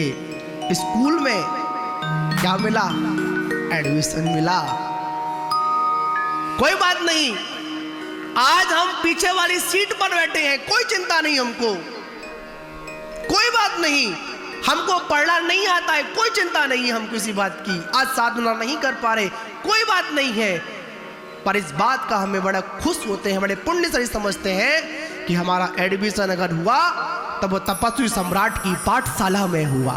स्कूल में क्या मिला, एडमिशन मिला। कोई बात नहीं, आज हम पीछे वाली सीट पर बैठे हैं, कोई चिंता नहीं हमको, कोई बात नहीं। हमको पढ़ना नहीं आता है, कोई चिंता नहीं है हमको इसी बात की। आज साधना नहीं कर पा रहे, कोई बात नहीं है, पर इस बात का हमें बड़ा खुश होते हैं, बड़े पुण्य से समझते हैं कि हमारा एडमिशन अगर हुआ तब वो तपस्वी सम्राट की पाठशाला में हुआ।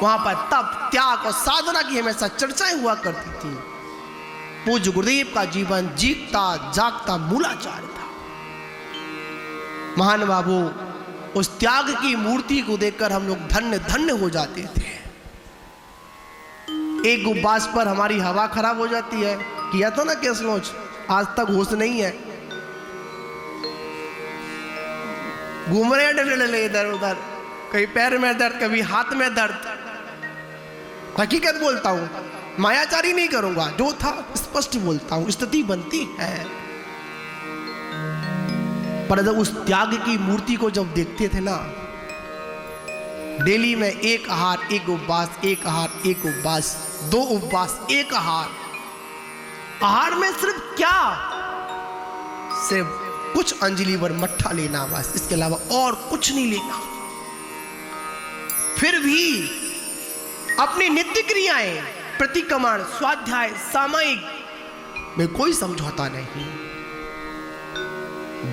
वहां पर तप, त्याग और साधना की हमेशा चर्चाएं हुआ करती थी। पूज्य गुरुदेव का जीवन जीता जागता मूलाचार था। महान बाबू, उस त्याग की मूर्ति को देखकर हम लोग धन्य धन्य हो जाते थे। एक उपवास पर हमारी हवा खराब हो जाती है, किया था ना केस लॉन्च, आज तक होश नहीं है, घूम रहे हैं इधर उधर, कहीं पैर में दर्द, कभी हाथ में दर्द। हकीकत बोलता हूं, मायाचारी नहीं करूंगा, जो था स्पष्ट बोलता हूं, स्थिति बनती है। पर जब उस त्याग की मूर्ति को जब देखते थे ना, डेली में एक आहार एक उपवास, एक आहार एक उपवास, 2 उपवास एक आहार, आहार में सिर्फ क्या, सिर्फ कुछ अंजलि भर मट्ठा लेना बस, इसके अलावा और कुछ नहीं लेना। फिर भी अपनी नित्य क्रियाएं, प्रतिक्रमण, स्वाध्याय, सामायिक में कोई समझौता नहीं।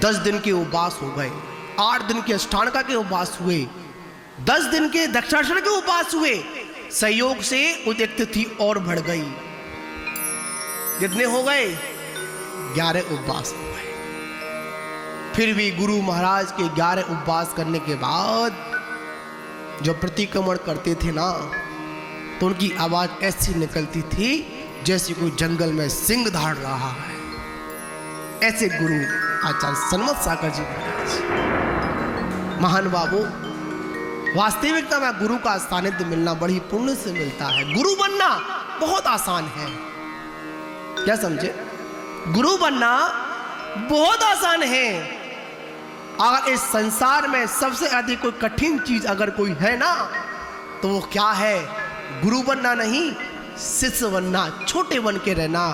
10 दिन के उपवास हो गए, 8 दिन के अष्टांगा के उपवास हुए, 10 दिन के दक्षाषण के उपवास हुए। संयोग से उद्युक्त तिथि और बढ़ गई, कितने हो गए? 11 उपवास हो गए। फिर भी गुरु महाराज के 11 उपवास करने के बाद जब प्रतिक्रमण करते थे ना, तो उनकी आवाज ऐसी निकलती थी जैसे कोई जंगल में सिंह धाड़ रहा है। ऐसे गुरु आचार्य सन्मत सागर जी महाराज, महान बाबू। वास्तविकता में गुरु का सानिध्य मिलना बड़ी पुण्य से मिलता है। गुरु बनना बहुत आसान है, क्या समझे? गुरु बनना बहुत आसान है। अगर इस संसार में सबसे अधिक कोई कठिन चीज अगर कोई है ना, तो वो क्या है? गुरु बनना नहीं, शिष्य बनना, छोटे बन के रहना।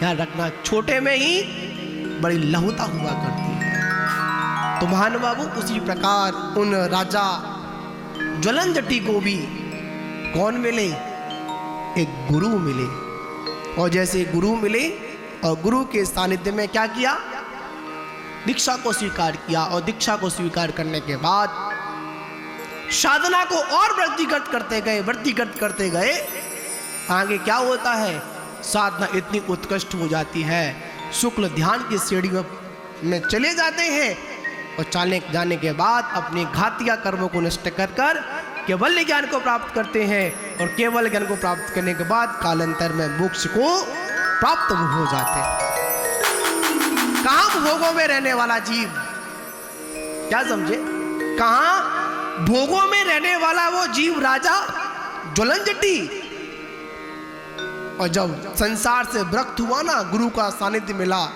याद रखना, छोटे में ही बड़ी लहुता हुआ करती है। तो महान बाबू, उसी प्रकार उन राजा ज्वलनजटी को भी कौन मिले? एक गुरु मिले। और जैसे गुरु मिले और गुरु के सानिध्य में क्या किया? दीक्षा को स्वीकार किया। और दीक्षा को स्वीकार करने के बाद साधना को और वृद्धिगत करते गए, वृद्धिगत करते गए। आगे क्या होता है? साधना इतनी उत्कृष्ट हो जाती है, शुक्ल ध्यान की श्रेणी में चले जाते हैं। और जाने के बाद अपने घातिया कर्मों को नष्ट कर कर केवल ज्ञान को प्राप्त करते हैं। और केवल ज्ञान को प्राप्त करने के बाद कालांतर में मोक्ष को प्राप्त हो जाते हैं। कहाँ भोगों में रहने वाला जीव, क्या समझे? कहाँ भोगों में रहने वाला वो जीव राजा ज्वलनजटी। और जब संसार से विरक्त हुआ ना, गुरु का सानिध्य मिला,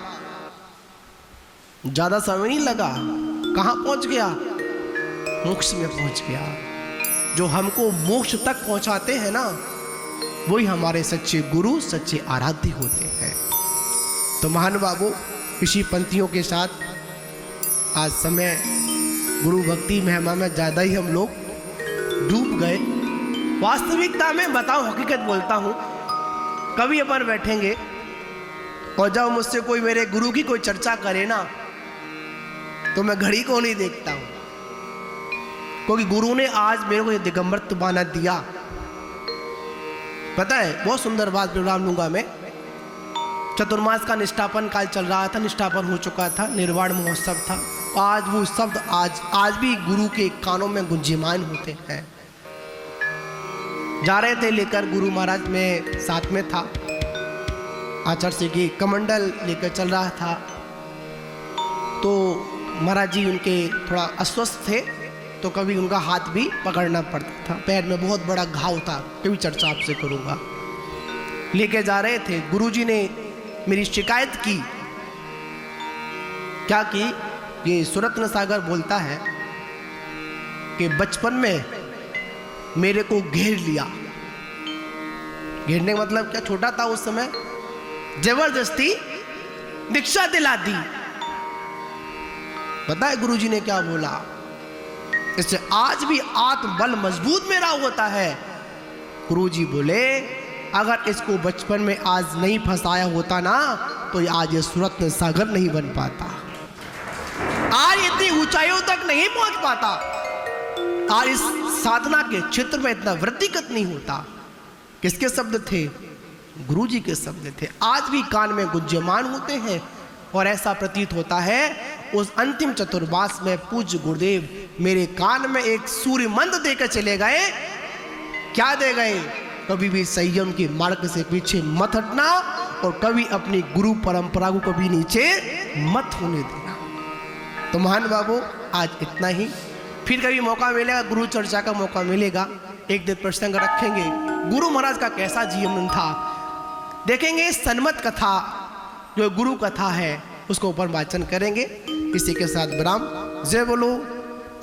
ज्यादा समय नहीं लगा, कहाँ पहुंच गया? मोक्ष में पहुंच गया। जो हमको मोक्ष तक पहुंचाते हैं ना, वही हमारे सच्चे गुरु, सच्चे आराध्य होते हैं। तो महानुभावों, इसी पंक्तियों के साथ आज समय गुरु भक्ति महिमा में ज़्यादा ही हम लोग डूब गए। वास्तविकता में बताऊं, हकीकत बोलता हूं, कभी अपन बैठेंगे और जब मुझसे कोई मेरे गुरु की कोई चर्चा करे ना, तो मैं घड़ी को नहीं देखता हूं, क्योंकि गुरु ने आज मेरे को ये दिगंबर तुबाना दिया। पता है, बहुत सुंदर बात विवरण लूंगा मैं। चतुर्मास का निष्ठापन काल चल रहा था, निष्ठापन हो चुका था, निर्वाण महोत्सव था। आज वो शब्द आज भी गुरु के कानों में गुंजयमान होते हैं। जा रहे थे लेकर गुरु महाराज, में साथ में था, आचार्य से की कमंडल लेकर चल रहा था। तो महाराज जी उनके थोड़ा अस्वस्थ थे, तो कभी उनका हाथ भी पकड़ना पड़ता था। पैर में बहुत बड़ा घाव था, कभी चर्चा आपसे करूँगा। लेके जा रहे थे, गुरुजी ने मेरी शिकायत की। क्या की? ये सुरत्न सागर बोलता है कि बचपन में मेरे को घेर लिया। घेरने का मतलब क्या? छोटा था उस समय, जबरदस्ती दीक्षा दिला दी। पता है गुरुजी ने क्या बोला? इससे आज भी आत्मबल मजबूत मेरा होता है। गुरुजी बोले, अगर इसको बचपन में आज नहीं फंसाया होता ना, तो आज ये सुरत्न सागर नहीं बन पाता, आज इतनी ऊंचाइयों तक नहीं पहुंच पाता, आज इस साधना के क्षेत्र में इतना वृद्धिगत नहीं होता। किसके शब्द थे? गुरुजी के शब्द थे। आज भी कान में गुंजयमान होते हैं। और ऐसा प्रतीत होता है उस अंतिम चतुर्मास में पूज्य गुरुदेव मेरे कान में एक सूर्य मंत्र देकर चले गए। क्या दे गए? कभी भी संयम के मार्ग से पीछे मत हटना, और कभी अपनी गुरु परंपरा को कभी नीचे मत होने देना। तो महान बाबू, आज इतना ही। फिर कभी मौका मिलेगा, गुरु चर्चा का मौका मिलेगा, एक दिन प्रसंग रखेंगे गुरु महाराज का कैसा जीवन था, देखेंगे। सन्मत कथा जो गुरु कथा है उसको ऊपर वाचन करेंगे। इसी के साथ विराम। जय बोलो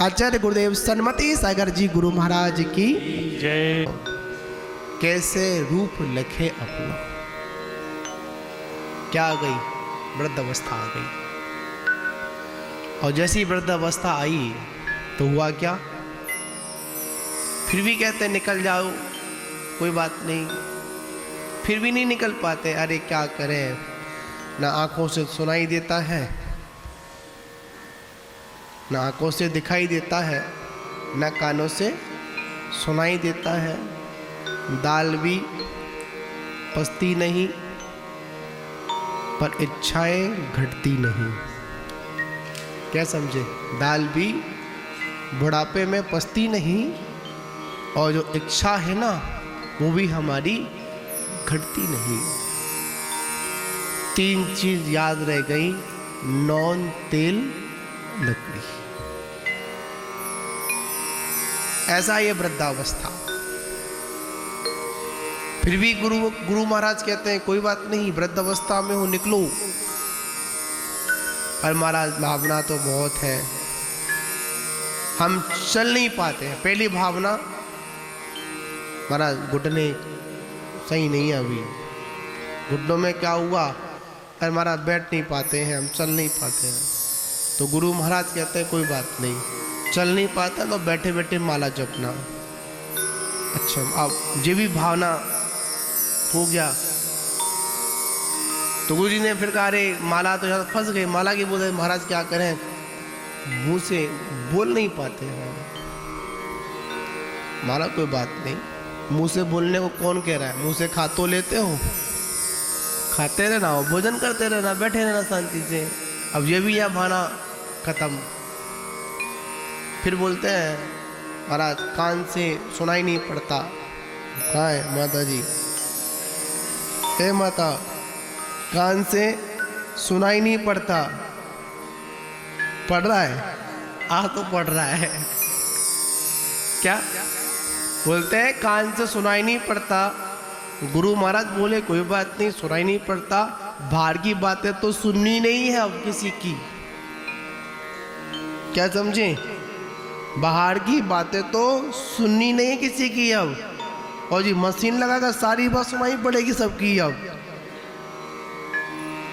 आचार्य गुरुदेव सन्मति सागर जी गुरु महाराज की जय। कैसे रूप लखे अपना, क्या आ गई? वृद्धावस्था आ गई। और जैसी वृद्धावस्था आई तो हुआ क्या? फिर भी कहते निकल जाओ, कोई बात नहीं। फिर भी नहीं निकल पाते। अरे क्या करें, ना आंखों से सुनाई देता है, ना आंखों से दिखाई देता है, ना कानों से सुनाई देता है। दाल भी पचती नहीं, पर इच्छाएं घटती नहीं। क्या समझे? दाल भी बुढ़ापे में पचती नहीं, और जो इच्छा है ना वो भी हमारी घटती नहीं। तीन चीज याद रह गई, नॉन, तेल, लकड़ी। ऐसा ये वृद्धावस्था। फिर भी गुरु महाराज कहते हैं कोई बात नहीं, वृद्धावस्था में हो निकलो। और महाराज भावना तो बहुत है, हम चल नहीं पाते हैं। पहली भावना, महाराज घुटने सही नहीं है अभी, घुटनों में क्या हुआ? अरे महाराज बैठ नहीं पाते हैं, हम चल नहीं पाते हैं। तो गुरु महाराज कहते हैं कोई बात नहीं, चल नहीं पाता तो बैठे बैठे माला जपना। अच्छा, अब ये भी भावना हो गया। तो गुरु जी ने फिर कहा, अरे माला तो यहाँ फंस गई। माला की बोले महाराज क्या करें, मुंह से बोल नहीं पाते हैं। माला कोई बात नहीं, मुंह से बोलने को कौन कह रहा है? मुंह से खा तो लेते हो, खाते रहना हो, भोजन करते रहना, बैठे रहना शांति से। अब ये भी यह भावना खत्म। फिर बोलते हैं महाराज कान से सुनाई नहीं पड़ता। कहाँ है माता जी? हे माता, कान से सुनाई नहीं पड़ता। पढ़ रहा है? तो पढ़ रहा है। क्या बोलते हैं? कान से सुनाई नहीं पड़ता। गुरु महाराज बोले कोई बात नहीं, सुनाई नहीं पड़ता, बाहर की बातें तो सुननी नहीं है अब किसी की। क्या समझे? बाहर की बातें तो सुननी नहीं किसी की अब। और जी मशीन लगाकर सारी बात सुनाई पड़ेगी सबकी। अब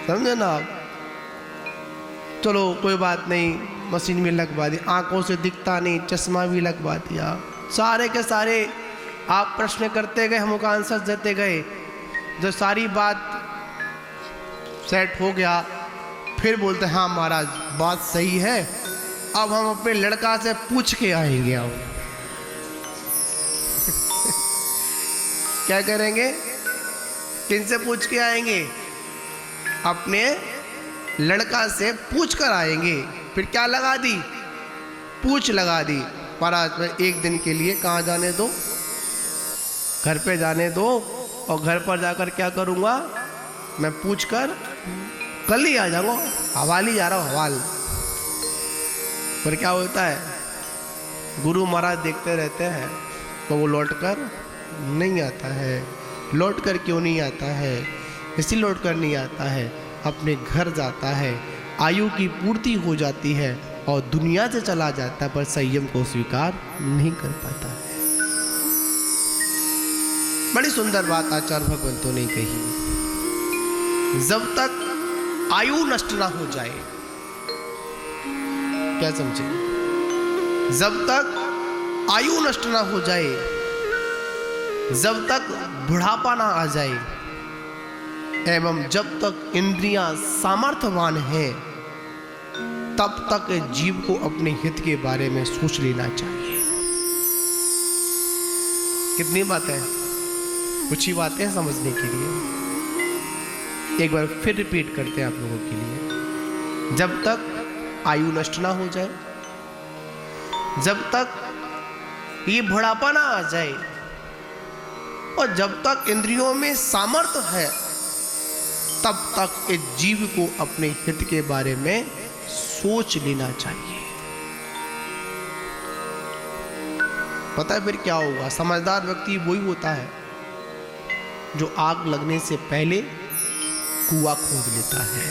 समझे ना आप? चलो कोई बात नहीं, मशीन में लगवा दी, आंखों से दिखता नहीं, चश्मा भी लगवा दिया, सारे के सारे आप प्रश्न करते गए, हमको आंसर देते गए। जब सारी बात सेट हो गया, फिर बोलते हाँ महाराज बात सही है, अब हम अपने लड़का से पूछ के आएंगे। अब क्या करेंगे? किनसे पूछ के आएंगे? अपने लड़का से पूछ कर आएंगे। फिर क्या लगा दी? पूछ लगा दी। महाराज मैं एक दिन के लिए कहाँ जाने दो, घर पे जाने दो, और घर पर जाकर क्या करूँगा, मैं पूछ कर कल ही आ जाऊँगा, हवाली जा रहा हूँ, हवाल। पर क्या होता है, गुरु महाराज देखते रहते हैं, तो वो लौट कर नहीं आता है। लौट कर क्यों नहीं आता है? इसी लौट कर नहीं आता है, अपने घर जाता है, आयु की पूर्ति हो जाती है और दुनिया से चला जाता है, पर संयम को स्वीकार नहीं कर पाता है। बड़ी सुंदर बात आचार्य भगवंतों ने कही, जब तक आयु नष्ट ना हो जाए, क्या समझे? जब तक आयु नष्ट ना हो जाए, जब तक बुढ़ापा ना आ जाए, एवं जब तक इंद्रियां सामर्थ्यवान हैं, तब तक जीव को अपने हित के बारे में सोच लेना चाहिए। कितनी बातें, कुछ ही बातें समझने के लिए। एक बार फिर रिपीट करते हैं आप लोगों के लिए। जब तक आयु नष्ट ना हो जाए, जब तक ये बुढ़ापा ना आ जाए, और जब तक इंद्रियों में सामर्थ्य है, तब तक इस जीव को अपने हित के बारे में सोच लेना चाहिए। पता है फिर क्या होगा? समझदार व्यक्ति वही होता है जो आग लगने से पहले कुआं खोद लेता है।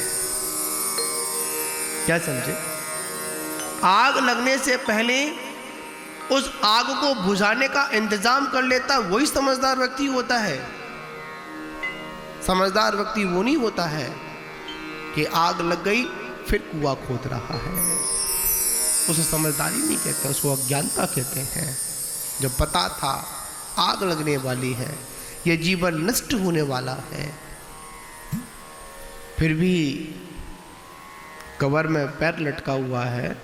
क्या समझे? आग लगने से पहले उस आग को बुझाने का इंतजाम कर लेता, वही समझदार व्यक्ति होता है। समझदार व्यक्ति वो नहीं होता है कि आग लग गई फिर कुआं खोद रहा है। उसे समझदारी नहीं कहते, उसको अज्ञानता कहते हैं। जब पता था आग लगने वाली है, यह जीवन नष्ट होने वाला है, फिर भी कब्र में पैर लटका हुआ है,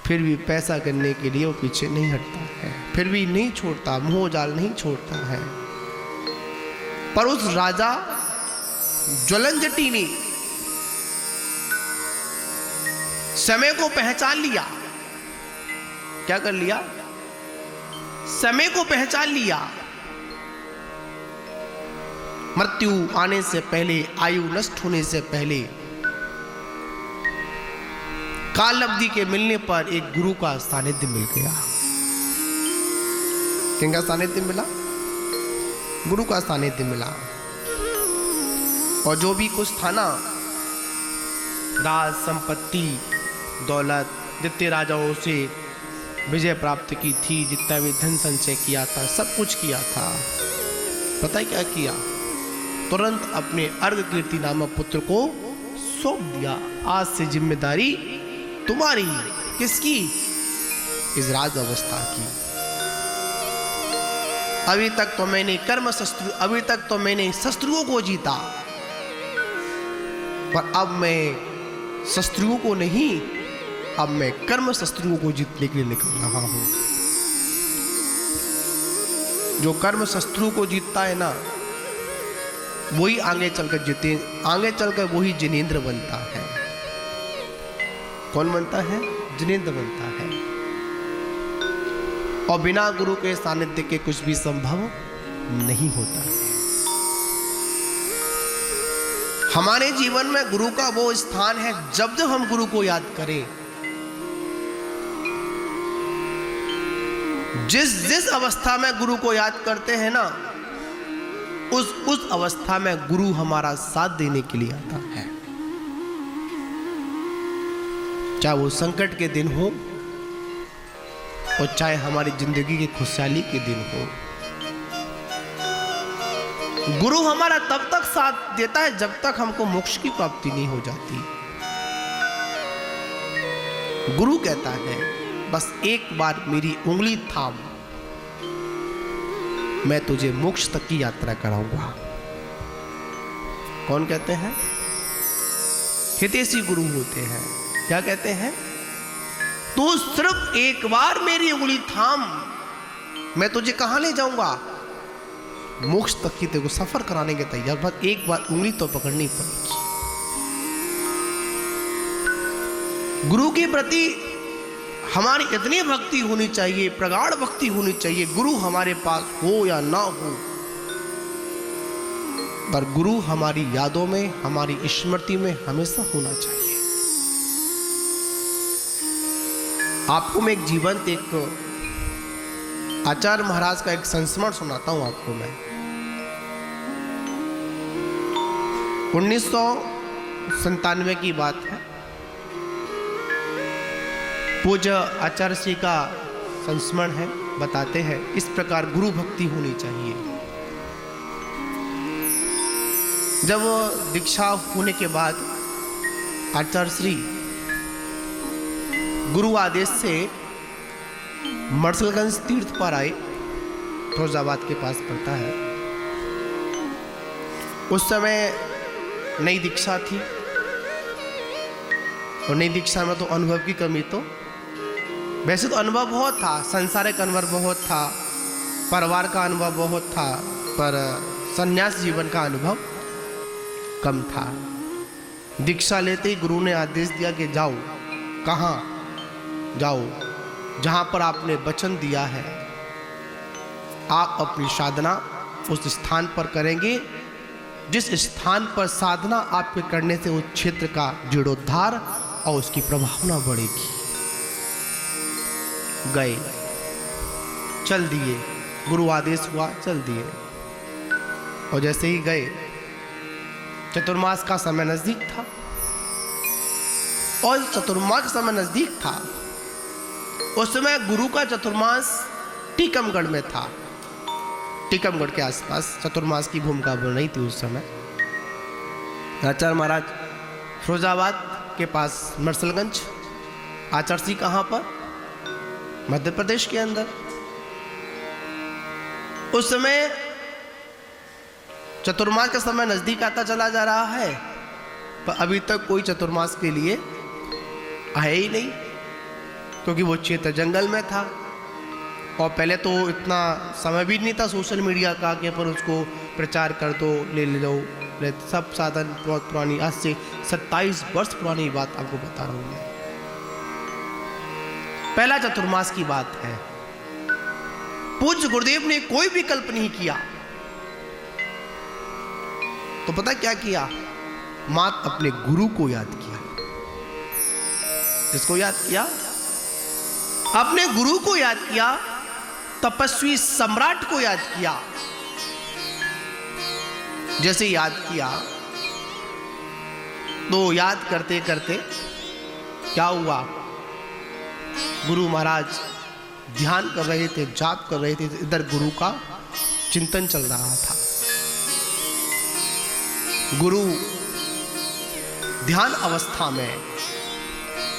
फिर भी पैसा करने के लिए वो पीछे नहीं हटता है, फिर भी नहीं छोड़ता, मोह जाल नहीं छोड़ता है। पर उस राजा ज्वलनजटी ने समय को पहचान लिया। क्या कर लिया? समय को पहचान लिया। मृत्यु आने से पहले, आयु नष्ट होने से पहले, काल अवधि के मिलने पर एक गुरु का सानिध्य मिल गया। किनका सानिध्य मिला? गुरु का सानिध्य मिला। और जो भी कुछ था ना, राज संपत्ति दौलत, जितने राजाओं से विजय प्राप्त की थी, जितना भी धन संचय किया था, सब कुछ किया था, पता है क्या किया? तुरंत अपने अर्घ कीर्ति नामक पुत्र को सौंप दिया। आज से जिम्मेदारी तुम्हारी। किसकी? इस राज अवस्था की। अभी तक तो मैंने कर्म शत्रु, अभी तक तो मैंने शत्रुओं को जीता, पर अब मैं शत्रुओं को नहीं, अब मैं कर्म शत्रुओं को जीतने के लिए निकल रहा हूं। जो कर्म शत्रु को जीतता है ना, वही आगे चलकर जीते, आगे चलकर वही जिनेंद्र बनता है। कौन बनता है? जिनेंद्र बनता है। और बिना गुरु के सानिध्य के कुछ भी संभव नहीं होता है। हमारे जीवन में गुरु का वो स्थान है, जब जब हम गुरु को याद करें, जिस अवस्था में गुरु को याद करते हैं ना, उस अवस्था में गुरु हमारा साथ देने के लिए आता है। चाहे वो संकट के दिन हो और चाहे हमारी जिंदगी की खुशहाली के दिन हो, गुरु हमारा तब तक साथ देता है जब तक हमको मोक्ष की प्राप्ति नहीं हो जाती। गुरु कहता है बस एक बार मेरी उंगली थाम, मैं तुझे मोक्ष तक की यात्रा कराऊंगा। कौन कहते हैं? हितैषी गुरु होते हैं। क्या कहते हैं? तू सिर्फ एक बार मेरी उंगली थाम, मैं तुझे कहां ले जाऊंगा? मोक्ष तक की तेरे को सफर कराने के तैयार, बस एक बार उंगली तो पकड़नी पड़ेगी। गुरु के प्रति हमारी इतनी भक्ति होनी चाहिए, प्रगाढ़ भक्ति होनी चाहिए, गुरु हमारे पास हो या ना हो, पर गुरु हमारी यादों में, हमारी स्मृति में हमेशा होना चाहिए। आपको मैं एक जीवंत एक आचार्य महाराज का एक संस्मरण सुनाता हूं आपको मैं। 1997 की बात है। पूज्य आचार्य श्री का संस्मरण है, बताते हैं इस प्रकार गुरु भक्ति होनी चाहिए। जब दीक्षा होने के बाद आचार्य श्री गुरु आदेश से मरसलगंज तीर्थ पर आए, फिरोजाबाद के पास पड़ता है। उस समय नई दीक्षा थी और नई दीक्षा में तो अनुभव की कमी, तो वैसे तो अनुभव बहुत था, संसारिक अनुभव बहुत था, परिवार का अनुभव बहुत था, पर संन्यास जीवन का अनुभव कम था। दीक्षा लेते ही गुरु ने आदेश दिया कि जाओ। कहाँ जाओ? जहाँ पर आपने वचन दिया है आप अपनी साधना उस स्थान पर करेंगे जिस स्थान पर साधना आपके करने से उस क्षेत्र का जीर्णोद्धार और उसकी प्रभावना बढ़ेगी। गए, चल दिए, गुरु आदेश हुआ, चल दिए। और जैसे ही गए, चतुर्मास का समय नजदीक था और चतुर्मास का समय नजदीक था। उस समय गुरु का चतुर्मास टीकमगढ़ में था। टीकमगढ़ के आसपास चतुर्मास की भूमिका बोल रही थी उस समय। आचार्य महाराज फिरोजाबाद के पास मरसलगंज, आचार्य श्री कहाँ पर? मध्य प्रदेश के अंदर। उस समय चतुर्मास का समय नजदीक आता चला जा रहा है, पर अभी तक कोई चतुर्मास के लिए आया ही नहीं, क्योंकि वो क्षेत्र जंगल में था और पहले तो इतना समय भी नहीं था सोशल मीडिया का कि पर उसको प्रचार कर दो, ले लो। सब साधन बहुत पुरानी, आज से 27 वर्ष पुरानी बात आपको बता रहा हूँ मैं। पहला चतुर्मास की बात है। पूज्य गुरुदेव ने कोई विकल्प नहीं किया, तो पता क्या किया? मात्र अपने गुरु को याद किया। इसको याद किया, अपने गुरु को याद किया, तपस्वी सम्राट को याद किया। जैसे याद किया तो याद करते करते क्या हुआ? गुरु महाराज ध्यान कर रहे थे, जाप कर रहे थे, इधर गुरु का चिंतन चल रहा था। गुरु ध्यान अवस्था में,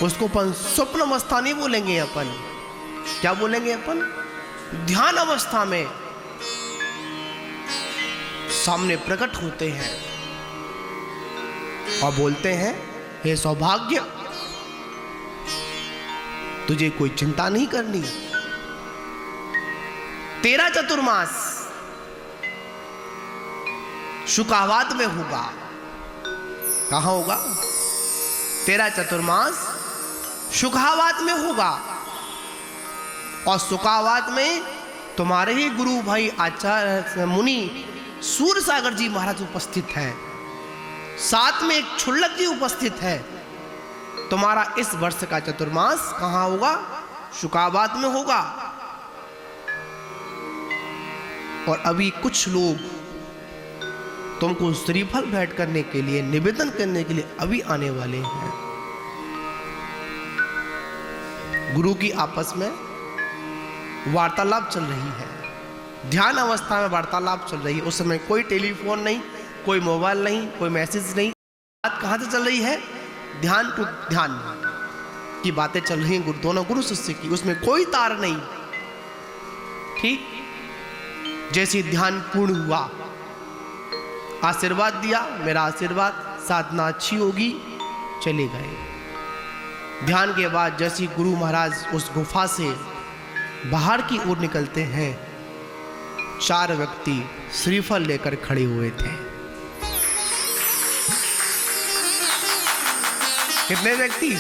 उसको अपन स्वप्न अवस्था नहीं बोलेंगे, अपन क्या बोलेंगे? अपन ध्यान अवस्था में सामने प्रकट होते हैं और बोलते हैं, हे सौभाग्य, तुझे कोई चिंता नहीं करनी। तेरा चतुर्मास शुकावात में होगा। कहां होगा? तेरा चतुर्मास शुकावात में होगा और शुकावात में तुम्हारे ही गुरु भाई आचार्य मुनि सूरसागर जी महाराज उपस्थित हैं, साथ में एक छुल्लक जी उपस्थित है। तुम्हारा इस वर्ष का चतुर्मास कहां होगा? शुकावात में होगा। और अभी कुछ लोग तुमको श्रीफल भेंट करने के लिए, निवेदन करने के लिए अभी आने वाले हैं। गुरु की आपस में वार्तालाप चल रही है। ध्यान अवस्था में वार्तालाप चल रही है। उस समय कोई टेलीफोन नहीं, कोई मोबाइल नहीं, कोई मैसेज नहीं। बात कहाँ से चल रही है? ध्यान टू ध्यान की बातें चल रही हैं, दोनों गुरु शिष्य की, उसमें कोई तार नहीं। ठीक जैसे ध्यान पूर्ण हुआ, आशीर्वाद दिया, मेरा आशीर्वाद, साधना अच्छी होगी, चले गए। ध्यान के बाद जैसे गुरु महाराज उस गुफा से बाहर की ओर निकलते हैं, 4 व्यक्ति श्रीफल लेकर खड़े हुए थे। कितने व्यक्ति?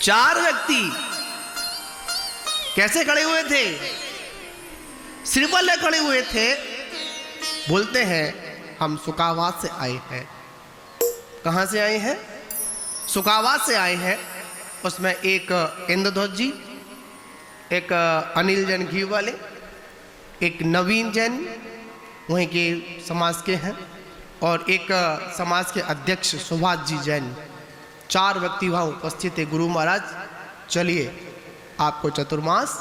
4 व्यक्ति। कैसे खड़े हुए थे? श्रीफल ले खड़े हुए थे। बोलते हैं हम सुकावास से आए हैं। कहां से आए हैं? सुकावास से आए हैं। उसमें एक इंद्रध्वज जी, एक अनिल जैन घी वाले, एक नवीन जैन वहीं के समाज के हैं, और एक समाज के अध्यक्ष सुभाष जी जैन। 4 व्यक्ति वहाँ उपस्थित है। गुरु महाराज, चलिए आपको चतुर्मास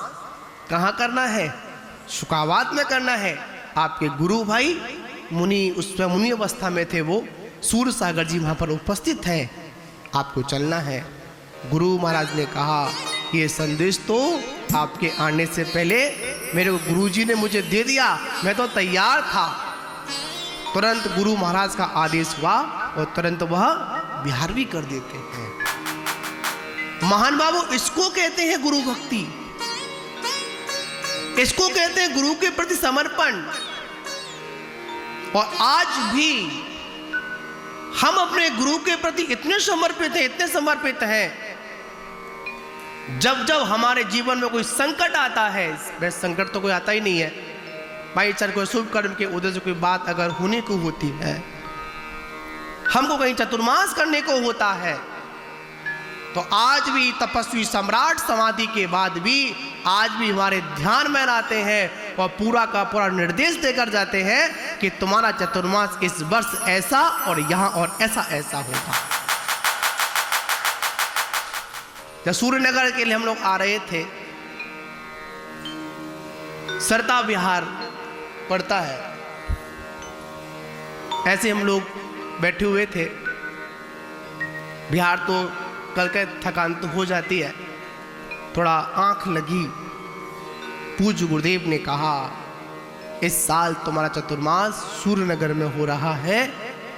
कहाँ करना है? सुकावात में करना है। आपके गुरु भाई मुनि, उसमें मुनि अवस्था में थे, वो सूर सागर जी वहाँ पर उपस्थित हैं, आपको चलना है। गुरु महाराज ने कहा ये संदेश तो आपके आने से पहले मेरे गुरुजी ने मुझे दे दिया, मैं तो तैयार था। तुरंत गुरु महाराज का आदेश हुआ और तुरंत वह विहार भी कर देते हैं। महान बाबू, इसको कहते हैं गुरु भक्ति, इसको कहते हैं गुरु के प्रति समर्पण। और आज भी हम अपने गुरु के प्रति इतने समर्पित हैं, इतने समर्पित हैं, जब जब हमारे जीवन में कोई संकट आता है, वैसे संकट तो कोई आता ही नहीं है भाई, चल कोई शुभ कर्म के उद्देश्य से कोई बात अगर होने को होती है, हमको कहीं चतुर्मास करने को होता है, तो आज भी तपस्वी सम्राट समाधि के बाद भी आज भी हमारे ध्यान में आते हैं और पूरा का पूरा निर्देश देकर जाते हैं कि तुम्हारा चतुर्मास इस वर्ष ऐसा और यहाँ और ऐसा ऐसा होगा। जब सूर्यनगर के लिए हम लोग आ रहे थे, सरता विहार पड़ता है, ऐसे हम लोग बैठे हुए थे। बिहार तो कल के थकान तो हो जाती है, थोड़ा आंख लगी। पूज्य गुरुदेव ने कहा इस साल तुम्हारा चतुर्मास सूर्यनगर में हो रहा है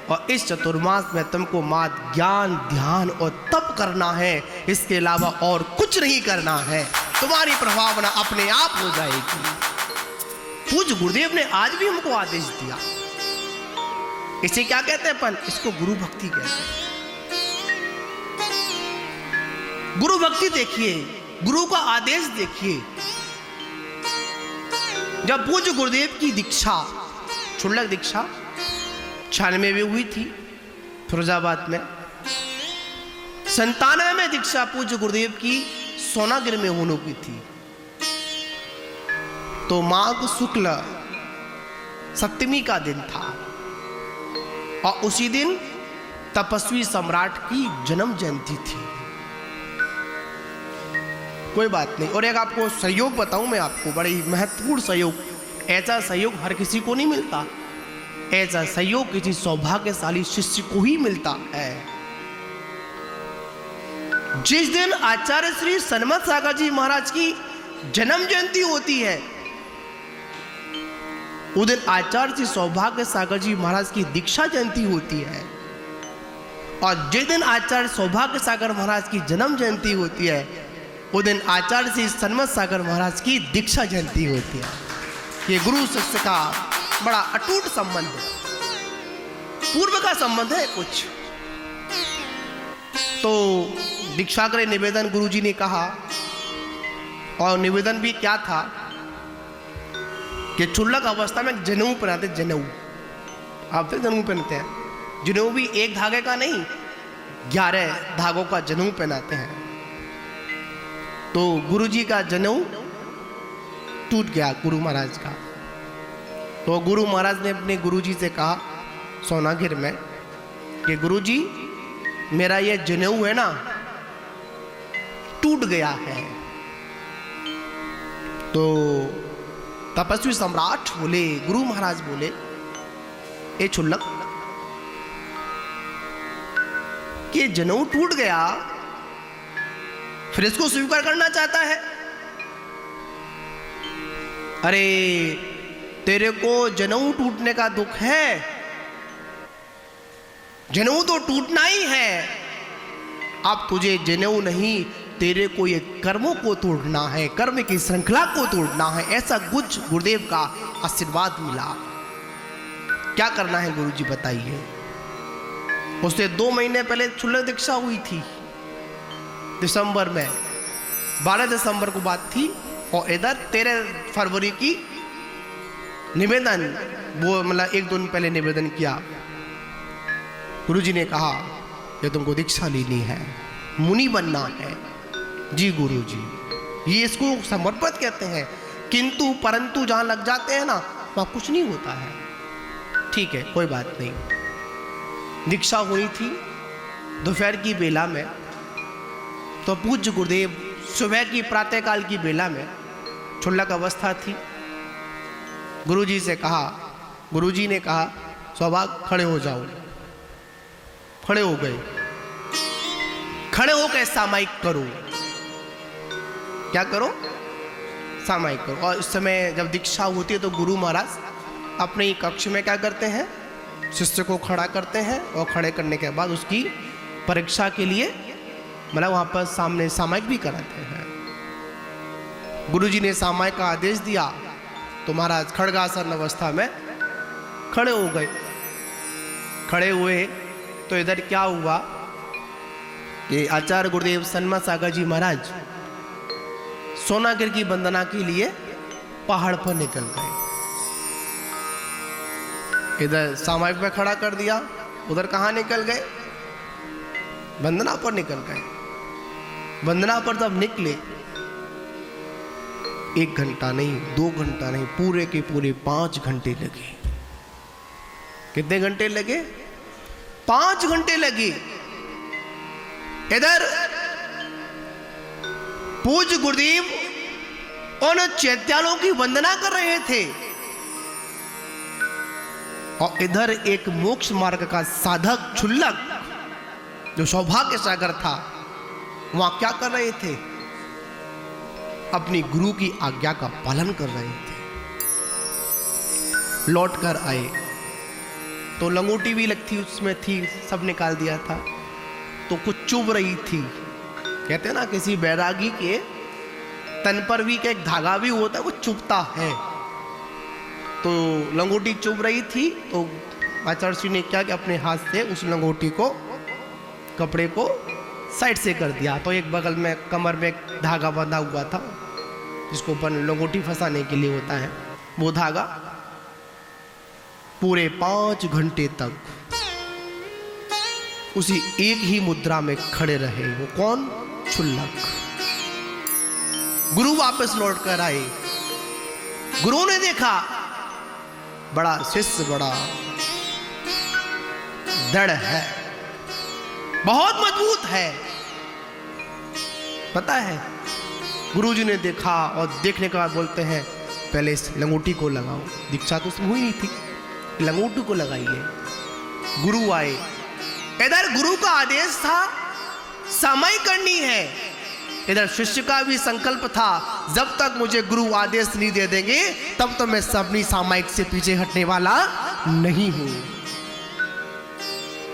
और इस चतुर्मास में तुमको मात्र ज्ञान, ध्यान और तप करना है, इसके अलावा और कुछ नहीं करना है, तुम्हारी प्रभावना अपने आप हो जाएगी। पूज्य गुरुदेव ने आज भी हमको आदेश दिया। इसे क्या कहते हैं अपन? इसको गुरु भक्ति कहते हैं। गुरु भक्ति देखिए, गुरु का आदेश देखिए। जब पूज्य गुरुदेव की दीक्षा, क्षुल्लक दीक्षा 96 में हुई थी फिरोजाबाद में, 97 में दीक्षा पूज्य गुरुदेव की सोनागिर में होने की थी। तो माघ शुक्ल सप्तमी का दिन था और उसी दिन तपस्वी सम्राट की जन्म जयंती थी। कोई बात नहीं। और एक आपको सहयोग बताऊं मैं, आपको बड़ी महत्वपूर्ण सहयोग, ऐसा सहयोग हर किसी को नहीं मिलता, ऐसा सहयोग किसी सौभाग्यशाली शिष्य को ही मिलता है। जिस दिन आचार्य श्री सन्मत सागर जी महाराज की जन्म जयंती होती है, उस दिन आचार्य श्री सौभाग्य सागर जी महाराज की दीक्षा जयंती होती है। और जिस दिन आचार्य सौभाग्य सागर महाराज की जन्म जयंती होती है, उस दिन आचार्य श्री सन्मत सागर महाराज की दीक्षा जयंती होती है। ये गुरु शिष्य का बड़ा अटूट संबंध है, पूर्व का संबंध है कुछ। तो दीक्षा करे निवेदन गुरुजी ने कहा, और निवेदन भी क्या था कि क्षुल्लक अवस्था में जनेऊ पहनाते, जनेऊ आप तक जनेऊ पहनते हैं। जनेऊ भी एक धागे का नहीं, 11 धागों का जनेऊ पहनाते हैं। तो गुरुजी का जनेऊ टूट गया गुरु महाराज का। तो गुरु महाराज ने अपने गुरुजी से कहा सोनागिर में कि गुरुजी मेरा ये जनेऊ है ना, टूट गया है। तो तपस्वी सम्राट बोले, गुरु महाराज बोले, ए क्षुल्लक, कि जनेऊ टूट गया, फिर इसको स्वीकार करना चाहता है? अरे तेरे को जनेऊ टूटने का दुख है, जनेऊ तो टूटना ही है। अब तुझे जनेऊ नहीं, तेरे को ये कर्मों को तोड़ना है, कर्म की श्रृंखला को तोड़ना है। ऐसा कुछ गुरुदेव का आशीर्वाद मिला। क्या करना है गुरुजी बताइए। उससे 2 महीने पहले क्षुल्लक दीक्षा हुई थी, दिसंबर में, 12 दिसंबर को बात थी। और इधर 13 फरवरी की निवेदन, वो मतलब 1-2 दिन पहले निवेदन किया। गुरुजी ने कहा ये तुमको दीक्षा लेनी है, मुनि बनना है। जी गुरुजी, ये इसको समर्पित कहते हैं। किंतु परंतु जहां लग जाते हैं ना, वहां कुछ नहीं होता है। ठीक है, कोई बात नहीं। दीक्षा हुई थी दोपहर की बेला में, तो पूज्य गुरुदेव सुबह की प्रातःकाल की बेला में, क्षुल्लक अवस्था थी। गुरुजी से कहा, गुरुजी ने कहा सौभाग्य खड़े हो जाओ। खड़े हो गए। खड़े होकर सामायिक करो। क्या करो? सामायिक करो। और इस समय जब दीक्षा होती है तो गुरु महाराज अपने कक्ष में क्या करते हैं, शिष्य को खड़ा करते हैं, और खड़े करने के बाद उसकी परीक्षा के लिए मतलब वहाँ पर सामने सामायिक भी कराते हैं। गुरुजी ने सामायिक का आदेश दिया तो महाराज खड़गासन अवस्था में खड़े हो गए। खड़े हुए तो इधर क्या हुआ कि आचार्य गुरुदेव सन्मा सागर जी महाराज सोनागिर की वंदना के लिए पहाड़ पर निकल गए। इधर सामायिक पे खड़ा कर दिया, उधर कहाँ निकल गए? वंदना पर निकल गए। वंदना पर जब निकले, 1 घंटा नहीं, 2 घंटा नहीं, पूरे के पूरे 5 घंटे लगे। कितने घंटे लगे? 5 घंटे लगे। इधर पूज्य गुरुदेव उन चैत्यालों की वंदना कर रहे थे, और इधर एक मोक्ष मार्ग का साधक क्षुल्लक जो सौभाग्य सागर था, वहां क्या कर रहे थे? अपनी गुरु की आज्ञा का पालन कर रहे थे। लौट कर आए तो लंगोटी भी लगती उसमें थी, सब निकाल दिया था, तो कुछ चुभ रही थी। कहते हैं ना किसी बैरागी के तन पर भी एक धागा भी होता है, वो चुभता है। तो लंगोटी चुभ रही थी, तो आचार्य श्री ने क्या कि अपने हाथ से उस लंगोटी को, कपड़े को साइड से कर दिया। तो एक बगल में कमर में धागा बंधा हुआ था, जिसको अपन लंगोटी फंसाने के लिए होता है, वो धागा पूरे 5 घंटे तक उसी एक ही मुद्रा में खड़े रहे। वो कौन? क्षुल्लक। गुरु वापस लौट कर आए। गुरु ने देखा बड़ा शिष्य बड़ा दृढ़ है, बहुत मजबूत है। पता है, गुरुजी ने देखा और देखने के बाद बोलते हैं पहले इस लंगोटी को लगाओ। दीक्षा तो उसमें हुई नहीं थी, लंगोटी को लगाइए। गुरु आए। इधर गुरु का आदेश था समय करनी है, इधर शिष्य का भी संकल्प था जब तक मुझे गुरु आदेश नहीं दे देंगे तब तो मैं अपनी सामायिक से पीछे हटने वाला नहीं हूं।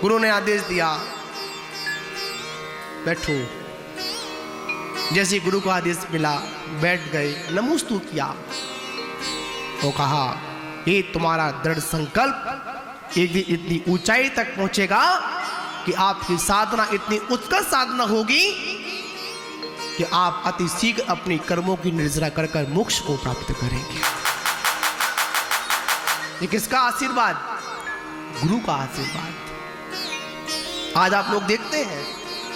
गुरु ने आदेश दिया बैठो। जैसे गुरु को आदेश मिला बैठ गए, नमोस्तु किया। तो कहा ये तुम्हारा दृढ़ संकल्प एक दिन इतनी ऊंचाई तक पहुंचेगा कि आपकी साधना इतनी उत्कृष्ट साधना होगी कि आप अति शीघ्र अपनी कर्मों की निर्जरा कर कर मोक्ष को प्राप्त करेंगे। ये किसका आशीर्वाद? गुरु का आशीर्वाद। आज आप लोग देखते हैं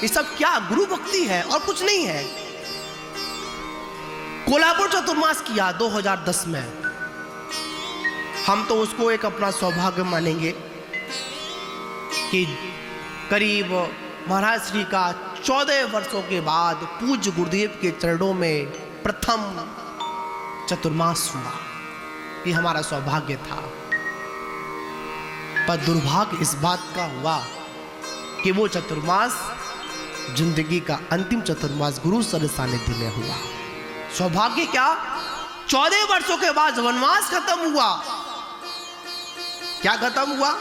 ये सब क्या गुरु भक्ति है और कुछ नहीं है। कोल्हापुर चतुर्मास किया 2010 में, हम तो उसको एक अपना सौभाग्य मानेंगे कि करीब महाराज श्री का 14 वर्षों के बाद पूज्य गुरुदेव के चरणों में प्रथम चतुर्मास हुआ। ये हमारा सौभाग्य था। पर दुर्भाग्य इस बात का हुआ कि वो चतुर्मास जिंदगी का अंतिम चतुर्मास गुरु सर सानिध्य में हुआ। सौभाग्य क्या, 14 वर्षों के बाद वनवास खत्म हुआ। क्या खत्म हुआ?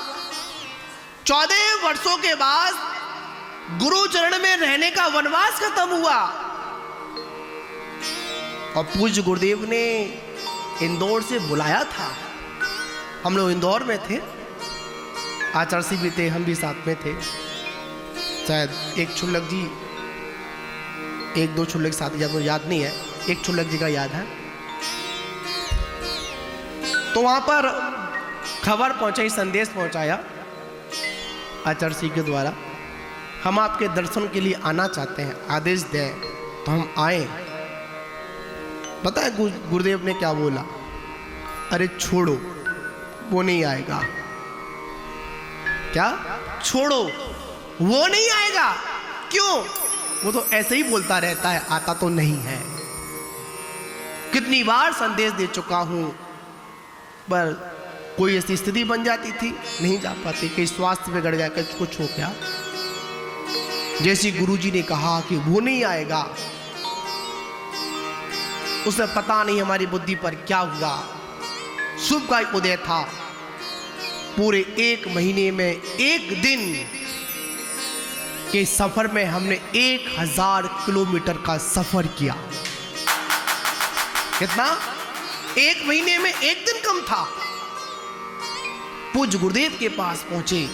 14 वर्षों के बाद गुरु चरण में रहने का वनवास खत्म हुआ। और पूज्य गुरुदेव ने इंदौर से बुलाया था। हम लोग इंदौर में थे, आचार्य सिंह भी थे, हम भी साथ में थे। शायद एक छुल्लक जी, एक दो छुल्लक साथ याद नहीं है, एक छुल्लक जी का याद है। तो वहां पर खबर पहुंचाई, संदेश पहुंचाया आचार्य सिंह के द्वारा, हम आपके दर्शन के लिए आना चाहते हैं, आदेश दें तो हम आए। पता है गुरुदेव ने क्या बोला? अरे छोड़ो, वो नहीं आएगा। क्या? छोड़ो, वो नहीं आएगा। क्यों? वो तो ऐसे ही बोलता रहता है, आता तो नहीं है। कितनी बार संदेश दे चुका हूं, पर कोई ऐसी स्थिति बन जाती थी, नहीं जा पाती, कहीं स्वास्थ्य बिगड़ गया, कुछ हो गया। जैसे गुरुजी ने कहा कि वो नहीं आएगा, उसे पता नहीं हमारी बुद्धि पर क्या हुआ। शुभ का उदय था। पूरे 1 महीने में 1 दिन के सफर में हमने 1000 किलोमीटर का सफर किया। कितना? 1 महीने में 1 दिन कम था। पूज्य गुरुदेव के पास पहुंचे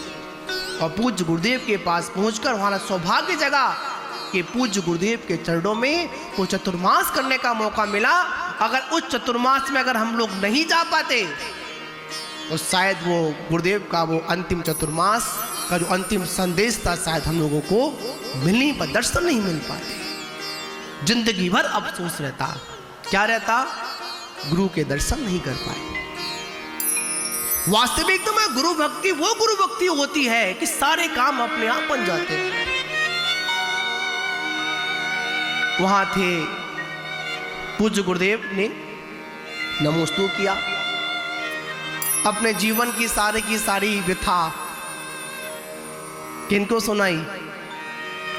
और पूज्य गुरुदेव के पास पहुंचकर हमारा सौभाग्य जगा कि पूज्य गुरुदेव के चरणों में वो चतुर्मास करने का मौका मिला। अगर उस चतुर्मास में अगर हम लोग नहीं जा पाते तो शायद वो गुरुदेव का वो अंतिम चतुर्मास का जो अंतिम संदेश था, शायद हम लोगों को मिलने पर दर्शन नहीं मिल पाते। जिंदगी भर अफसोस रहता। क्या रहता? गुरु के दर्शन नहीं कर पाए। वास्तविक तो में गुरु भक्ति वो गुरु भक्ति होती है कि सारे काम अपने आप बन जाते हैं। वहां थे पूज्य गुरुदेव ने नमोस्तु किया, अपने जीवन की सारी व्यथा किनको सुनाई?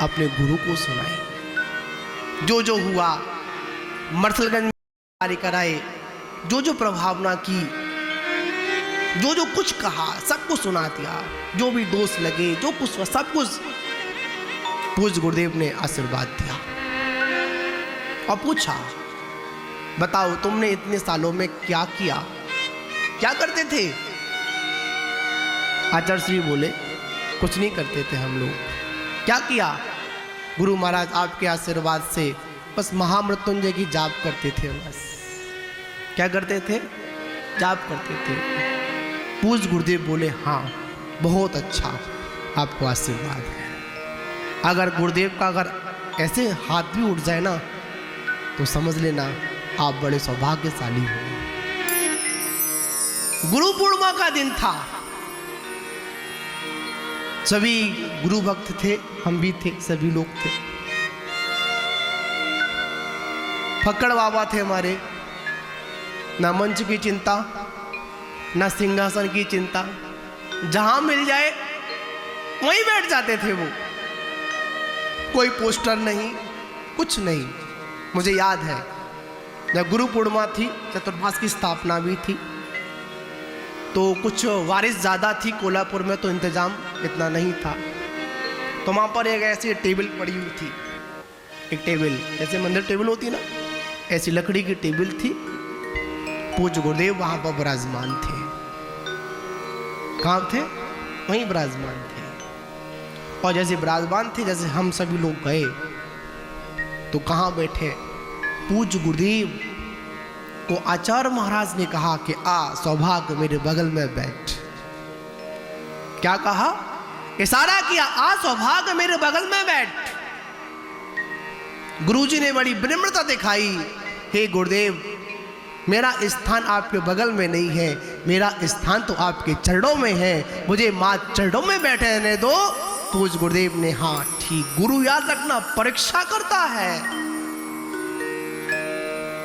अपने गुरु को सुनाई। जो जो हुआ, मरसलगंज में कार्य कराए, जो जो प्रभावना की, जो जो कुछ कहा, सब कुछ सुना दिया। जो भी दोष लगे, जो कुछ, सब कुछ पूज्य गुरुदेव ने आशीर्वाद दिया और पूछा, बताओ तुमने इतने सालों में क्या किया, क्या करते थे? आचार्य श्री बोले, कुछ नहीं करते थे हम लोग। क्या किया? गुरु महाराज आपके आशीर्वाद से बस महामृत्युंजय की जाप करते थे। बस क्या करते थे? जाप करते थे। पूज्य गुरुदेव बोले, हाँ बहुत अच्छा, आपको आशीर्वाद है। अगर गुरुदेव का अगर ऐसे हाथ भी उठ जाए ना तो समझ लेना आप बड़े सौभाग्यशाली हो। गुरु पूर्णिमा का दिन था। सभी गुरु भक्त थे, हम भी थे, सभी लोग थे। फक्कड़ बाबा थे हमारे। ना मंच की चिंता, ना सिंहासन की चिंता, जहां मिल जाए वहीं बैठ जाते थे वो। कोई पोस्टर नहीं, कुछ नहीं। मुझे याद है जब गुरु पूर्णिमा थी, चतुर्मास की स्थापना भी थी, तो कुछ बारिश ज़्यादा थी कोल्हापुर में, तो इंतज़ाम इतना नहीं था। तो वहाँ पर एक ऐसी टेबल पड़ी हुई थी, एक टेबल जैसे मंदिर टेबल होती ना, ऐसी लकड़ी की टेबल थी। पूज्य गुरुदेव वहाँ पर विराजमान थे। कहाँ थे? वहीं विराजमान थे। और जैसे विराजमान थे, जैसे हम सभी लोग गए तो कहाँ बैठे? पूज्य गुरुदेव को आचार्य महाराज ने कहा कि आ सौभाग्य मेरे बगल में बैठ। क्या कहा? इशारा किया, आ सौभाग्य मेरे बगल में बैठ। गुरुजी ने बड़ी विनम्रता दिखाई, हे गुरुदेव मेरा स्थान आपके बगल में नहीं है, मेरा स्थान तो आपके चरणों में है, मुझे मां चरणों में बैठे रहने दो। पूज्य गुरुदेव ने हाँ ठीक। गुरु याद रखना परीक्षा करता है।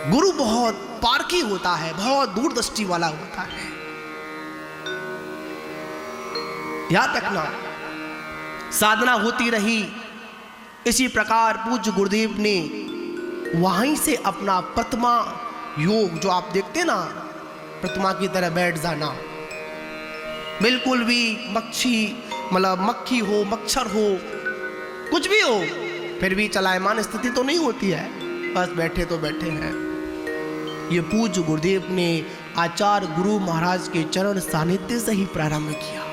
गुरु बहुत पारखी होता है, बहुत दूरदृष्टि वाला होता है। याद रखना, साधना होती रही। इसी प्रकार पूज्य गुरुदेव ने वहीं से अपना प्रतिमा योग, जो आप देखते ना, प्रतिमा की तरह बैठ जाना, बिल्कुल भी मक्खी हो, मच्छर हो, कुछ भी हो, फिर भी चलायमान स्थिति तो नहीं होती है, बस बैठे तो बैठे हैं। ये पूज्य गुरुदेव ने आचार्य गुरु महाराज के चरण सानिध्य से ही प्रारंभ किया।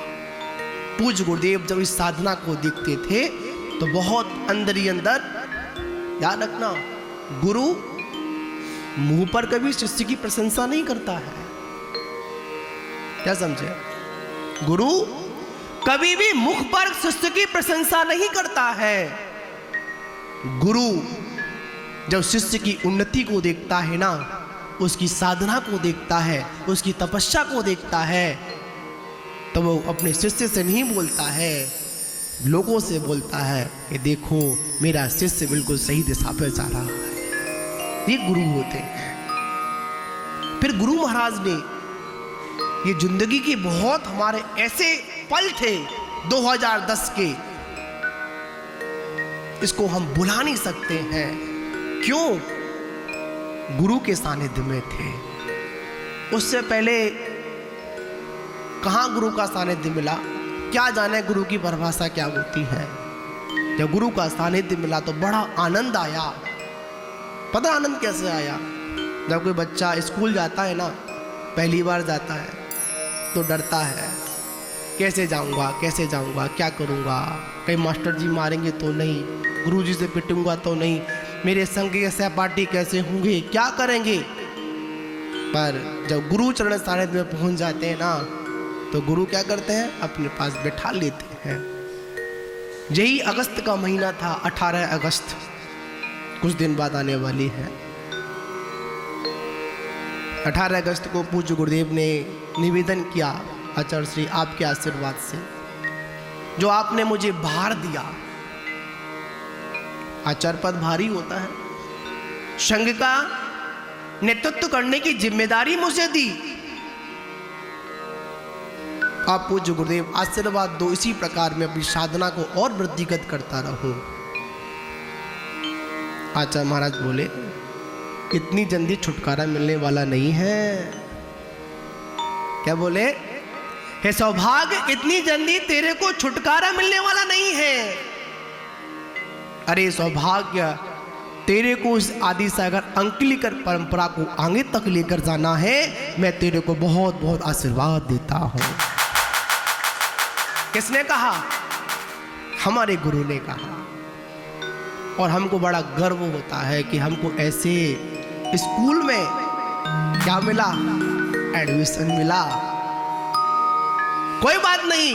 पूज्य गुरुदेव जब इस साधना को देखते थे तो बहुत अंदर ही अंदर, याद रखना, गुरु मुंह पर कभी शिष्य की प्रशंसा नहीं करता है। क्या समझे? गुरु कभी भी मुख पर शिष्य की प्रशंसा नहीं करता है। गुरु जब शिष्य की उन्नति को देखता है ना, उसकी साधना को देखता है, उसकी तपस्या को देखता है, तो वो अपने शिष्य से नहीं बोलता है, लोगों से बोलता है कि देखो मेरा शिष्य बिल्कुल सही दिशा पर जा रहा है। ये गुरु होते हैं। फिर गुरु महाराज ने ये जिंदगी के बहुत हमारे ऐसे पल थे 2010 के, इसको हम भुला नहीं सकते हैं। क्यों? गुरु के सानिध्य में थे। उससे पहले कहाँ गुरु का सानिध्य मिला, क्या जाने गुरु की परिभाषा क्या होती है। जब गुरु का सानिध्य मिला तो बड़ा आनंद आया। पता आनंद कैसे आया? जब कोई बच्चा स्कूल जाता है ना, पहली बार जाता है तो डरता है, कैसे जाऊंगा, क्या करूंगा, कहीं मास्टर जी मारेंगे तो नहीं, गुरु जी से पिटूंगा तो नहीं, मेरे संग के सहपाठी कैसे होंगे, क्या करेंगे। पर जब गुरु चरण सानिध्य में पहुंच जाते हैं ना, तो गुरु क्या करते हैं, अपने पास बैठा लेते हैं। यही अगस्त का महीना था, 18 अगस्त, कुछ दिन बाद आने वाली है। 18 अगस्त को पूज्य गुरुदेव ने निवेदन किया, आचार्य श्री आपके आशीर्वाद से जो आपने मुझे भार दिया, आचार्य पद भारी होता है, संघ का नेतृत्व करने की जिम्मेदारी मुझे दी। आप पूज्य गुरुदेव आशीर्वाद दो, इसी प्रकार मैं अपनी साधना को और वृद्धिगत करता रहूं। आचार्य महाराज बोले, इतनी जल्दी छुटकारा मिलने वाला नहीं है। क्या बोले? हे सौभाग्य, इतनी जल्दी तेरे को छुटकारा मिलने वाला नहीं है। अरे सौभाग्य, तेरे को इस आदि सागर अंकलिकर परंपरा को आगे तक लेकर जाना है। मैं तेरे को बहुत बहुत आशीर्वाद देता हूं। किसने कहा? हमारे गुरु ने कहा। और हमको बड़ा गर्व होता है कि हमको ऐसे स्कूल में क्या मिला, एडमिशन मिला। कोई बात नहीं,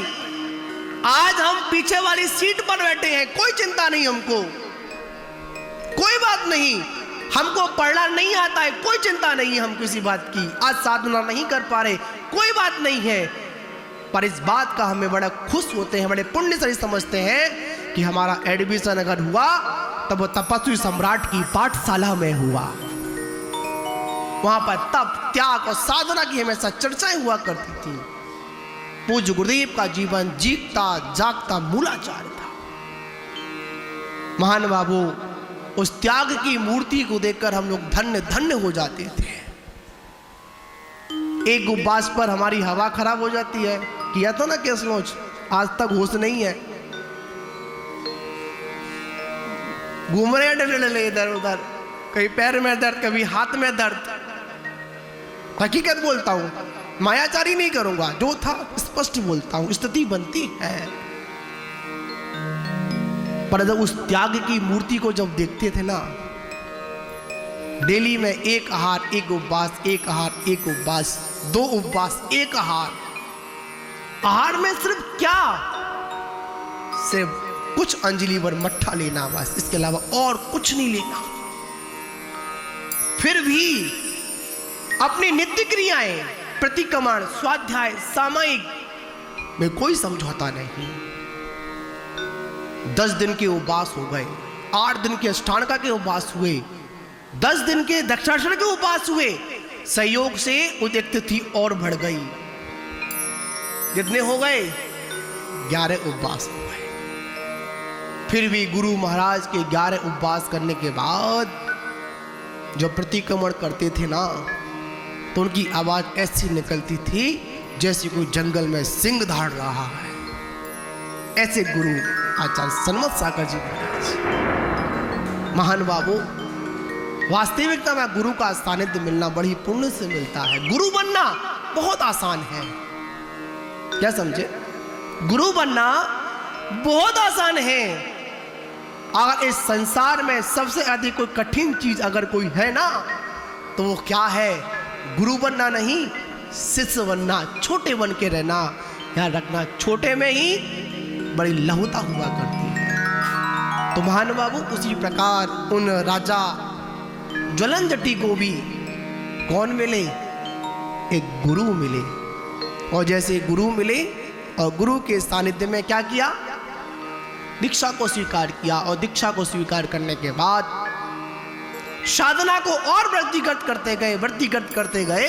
आज हम पीछे वाली सीट पर बैठे हैं, कोई चिंता नहीं हमको, कोई बात नहीं। हमको पढ़ना नहीं आता है, कोई चिंता नहीं है हम किसी बात की। आज साधना नहीं कर पा रहे, कोई बात नहीं है। पर इस बात का हमें बड़ा खुश होते हैं, बड़े पुण्य से समझते हैं कि हमारा एडमिशन अगर हुआ तब वो तपस्वी सम्राट की पाठशाला में हुआ। वहां पर तप, त्याग और साधना की हमेशा चर्चाएं हुआ करती थी। पूज्य गुरुदेव का जीवन जीता जागता मूलाचार्य था। महान बाबू, उस त्याग की मूर्ति को देखकर हम लोग धन्य धन्य हो जाते थे। एक उपवास पर हमारी हवा खराब हो जाती है, किया था ना केस लॉन्च, आज तक होश नहीं है, घूम रहे हैं इधर उधर, कभी पैर में दर्द, कभी हाथ में दर्द। हकीकत बोलता हूं, मायाचारी नहीं करूंगा, जो था स्पष्ट बोलता हूं, स्थिति बनती है। पर जब उस त्याग की मूर्ति को जब देखते थे ना, डेली में एक आहार एक उपवास, एक आहार एक उपवास, 2 उपवास एक आहार। आहार में सिर्फ क्या, सिर्फ कुछ अंजलि भर मट्ठा लेना, बस, इसके अलावा और कुछ नहीं लेना। फिर भी अपनी नित्य क्रियाएं, प्रतिक्रमण, स्वाध्याय, सामायिक में कोई समझौता नहीं। 10 दिन के उपवास हो गए, 8 दिन के अष्टांगा के उपवास हुए, 10 दिन के दक्षाक्षर के उपवास हुए, संयोग से उद्युक्त तिथि और बढ़ गई। कितने हो गए? 11 उपवास हो गए। फिर भी गुरु महाराज के 11 उपवास करने के बाद जब प्रतिक्रमण करते थे ना, तो उनकी आवाज ऐसी निकलती थी जैसे कोई जंगल में सिंह दहाड़ रहा है। ऐसे गुरु आचार्य सन्मत सागर जी महाराज, महान बाबू। वास्तविकता में गुरु का सानिध्य मिलना बड़ी पुण्य से मिलता है। गुरु बनना बहुत आसान है, क्या समझे? गुरु बनना बहुत आसान है। अगर इस संसार में सबसे अधिक कोई कठिन चीज अगर कोई है ना, तो वो क्या है? गुरु बनना नहीं, शिष्य बनना, छोटे बन के रहना। याद रखना, छोटे में ही बड़ी लहुता हुआ करती है। तो महान बाबू, उसी प्रकार उन राजा ज्वलन जटी को भी कौन मिले? एक गुरु मिले। और जैसे गुरु मिले और गुरु के सानिध्य में क्या किया? दीक्षा को स्वीकार किया। और दीक्षा को स्वीकार करने के बाद साधना को और वृद्धिगत करते गए।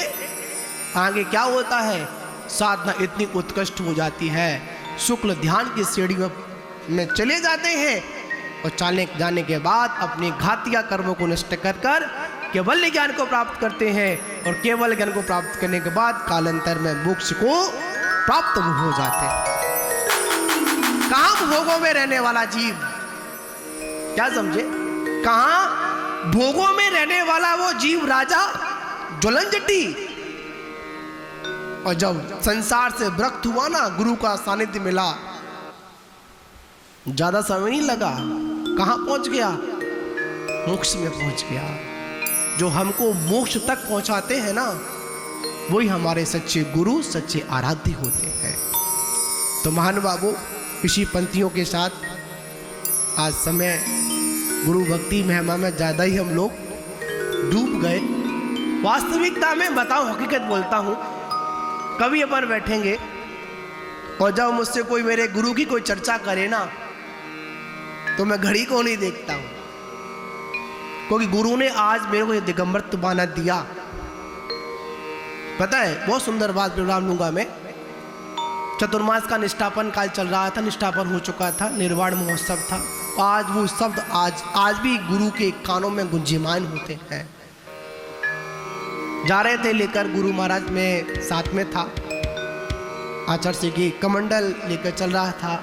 आगे क्या होता है? साधना इतनी उत्कृष्ट हो जाती है, शुक्ल ध्यान की श्रेणी में चले जाते हैं। और जाने के बाद अपने घातिया कर्मों को नष्ट कर केवल ज्ञान को प्राप्त करते हैं। और केवल ज्ञान को प्राप्त करने के बाद कालांतर में मोक्ष को प्राप्त हो जाते हैं। कहाँ भोगों में रहने वाला जीव, क्या समझे? कहाँ भोगों में रहने वाला वो जीव राजा ज्वलन जटी। और जब संसार से विरक्त हुआ ना, गुरु का सानिध्य मिला, ज्यादा समय नहीं लगा, कहां पहुंच गया? मोक्ष में पहुंच गया। जो हमको मोक्ष तक पहुंचाते हैं ना, वही हमारे सच्चे गुरु, सच्चे आराध्य होते हैं। तो महान बाबू, इसी पंक्तियों के साथ आज समय गुरु भक्ति महिमा में ज्यादा ही हम लोग डूब गए। वास्तविकता में बताओ, हकीकत बोलता हूं, कभी अपन बैठेंगे और जब मुझसे कोई मेरे गुरु की कोई चर्चा करे ना, तो मैं घड़ी को नहीं देखता हूं, क्योंकि गुरु ने आज मेरे को ये दिगंबर बाना दिया। पता है, बहुत सुंदर बात प्रोग्राम लूंगा मैं। चतुर्मास का निष्ठापन काल चल रहा था, निष्ठापन हो चुका था, निर्वाण महोत्सव था। आज वो शब्द आज भी गुरु के कानों में गुंजयमान होते हैं। जा रहे थे लेकर, गुरु महाराज में साथ में था, आचार्य जी की कमंडल लेकर चल रहा था।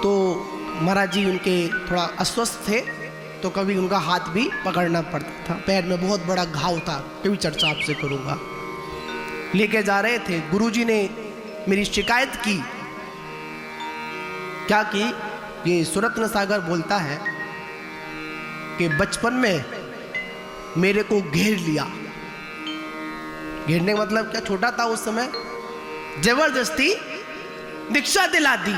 तो महाराज जी उनके थोड़ा अस्वस्थ थे, तो कभी उनका हाथ भी पकड़ना पड़ता था। पैर में बहुत बड़ा घाव था, कभी चर्चा आपसे करूंगा। लेके जा रहे थे, गुरुजी ने मेरी शिकायत की। क्या की? ये सुरत्न सागर बोलता है कि बचपन में मेरे को घेर लिया। घेरने का मतलब क्या? छोटा था उस समय, जबरदस्ती दीक्षा दिला दी।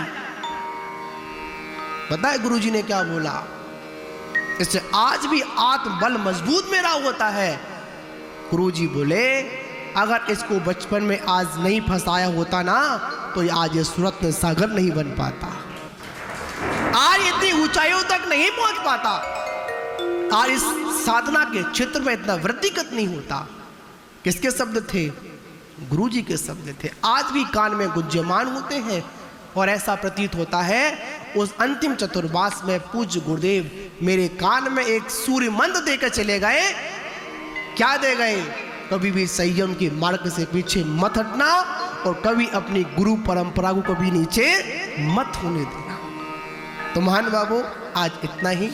पता है गुरुजी ने क्या बोला? इससे आज भी आत्मबल मजबूत मेरा होता है। गुरुजी बोले, अगर इसको बचपन में आज नहीं फंसाया होता ना, तो आज ये सुरत्न सागर नहीं बन पाता, आज इतनी ऊंचाइयों तक नहीं पहुंच पाता, आज इस साधना के क्षेत्र में इतना वृद्धिगत नहीं होता। किसके शब्द थे? गुरुजी के शब्द थे। आज भी कान में गुंजयमान होते हैं। और ऐसा प्रतीत होता है उस अंतिम चतुर्मास में पूज्य गुरुदेव मेरे कान में एक सूर्य मंत्र देकर चले गए। क्या दे गए? कभी भी संयम के मार्ग से पीछे मत हटना और कभी अपनी गुरु परंपरा को कभी नीचे मत होने देना। तो महान बाबू, आज इतना ही।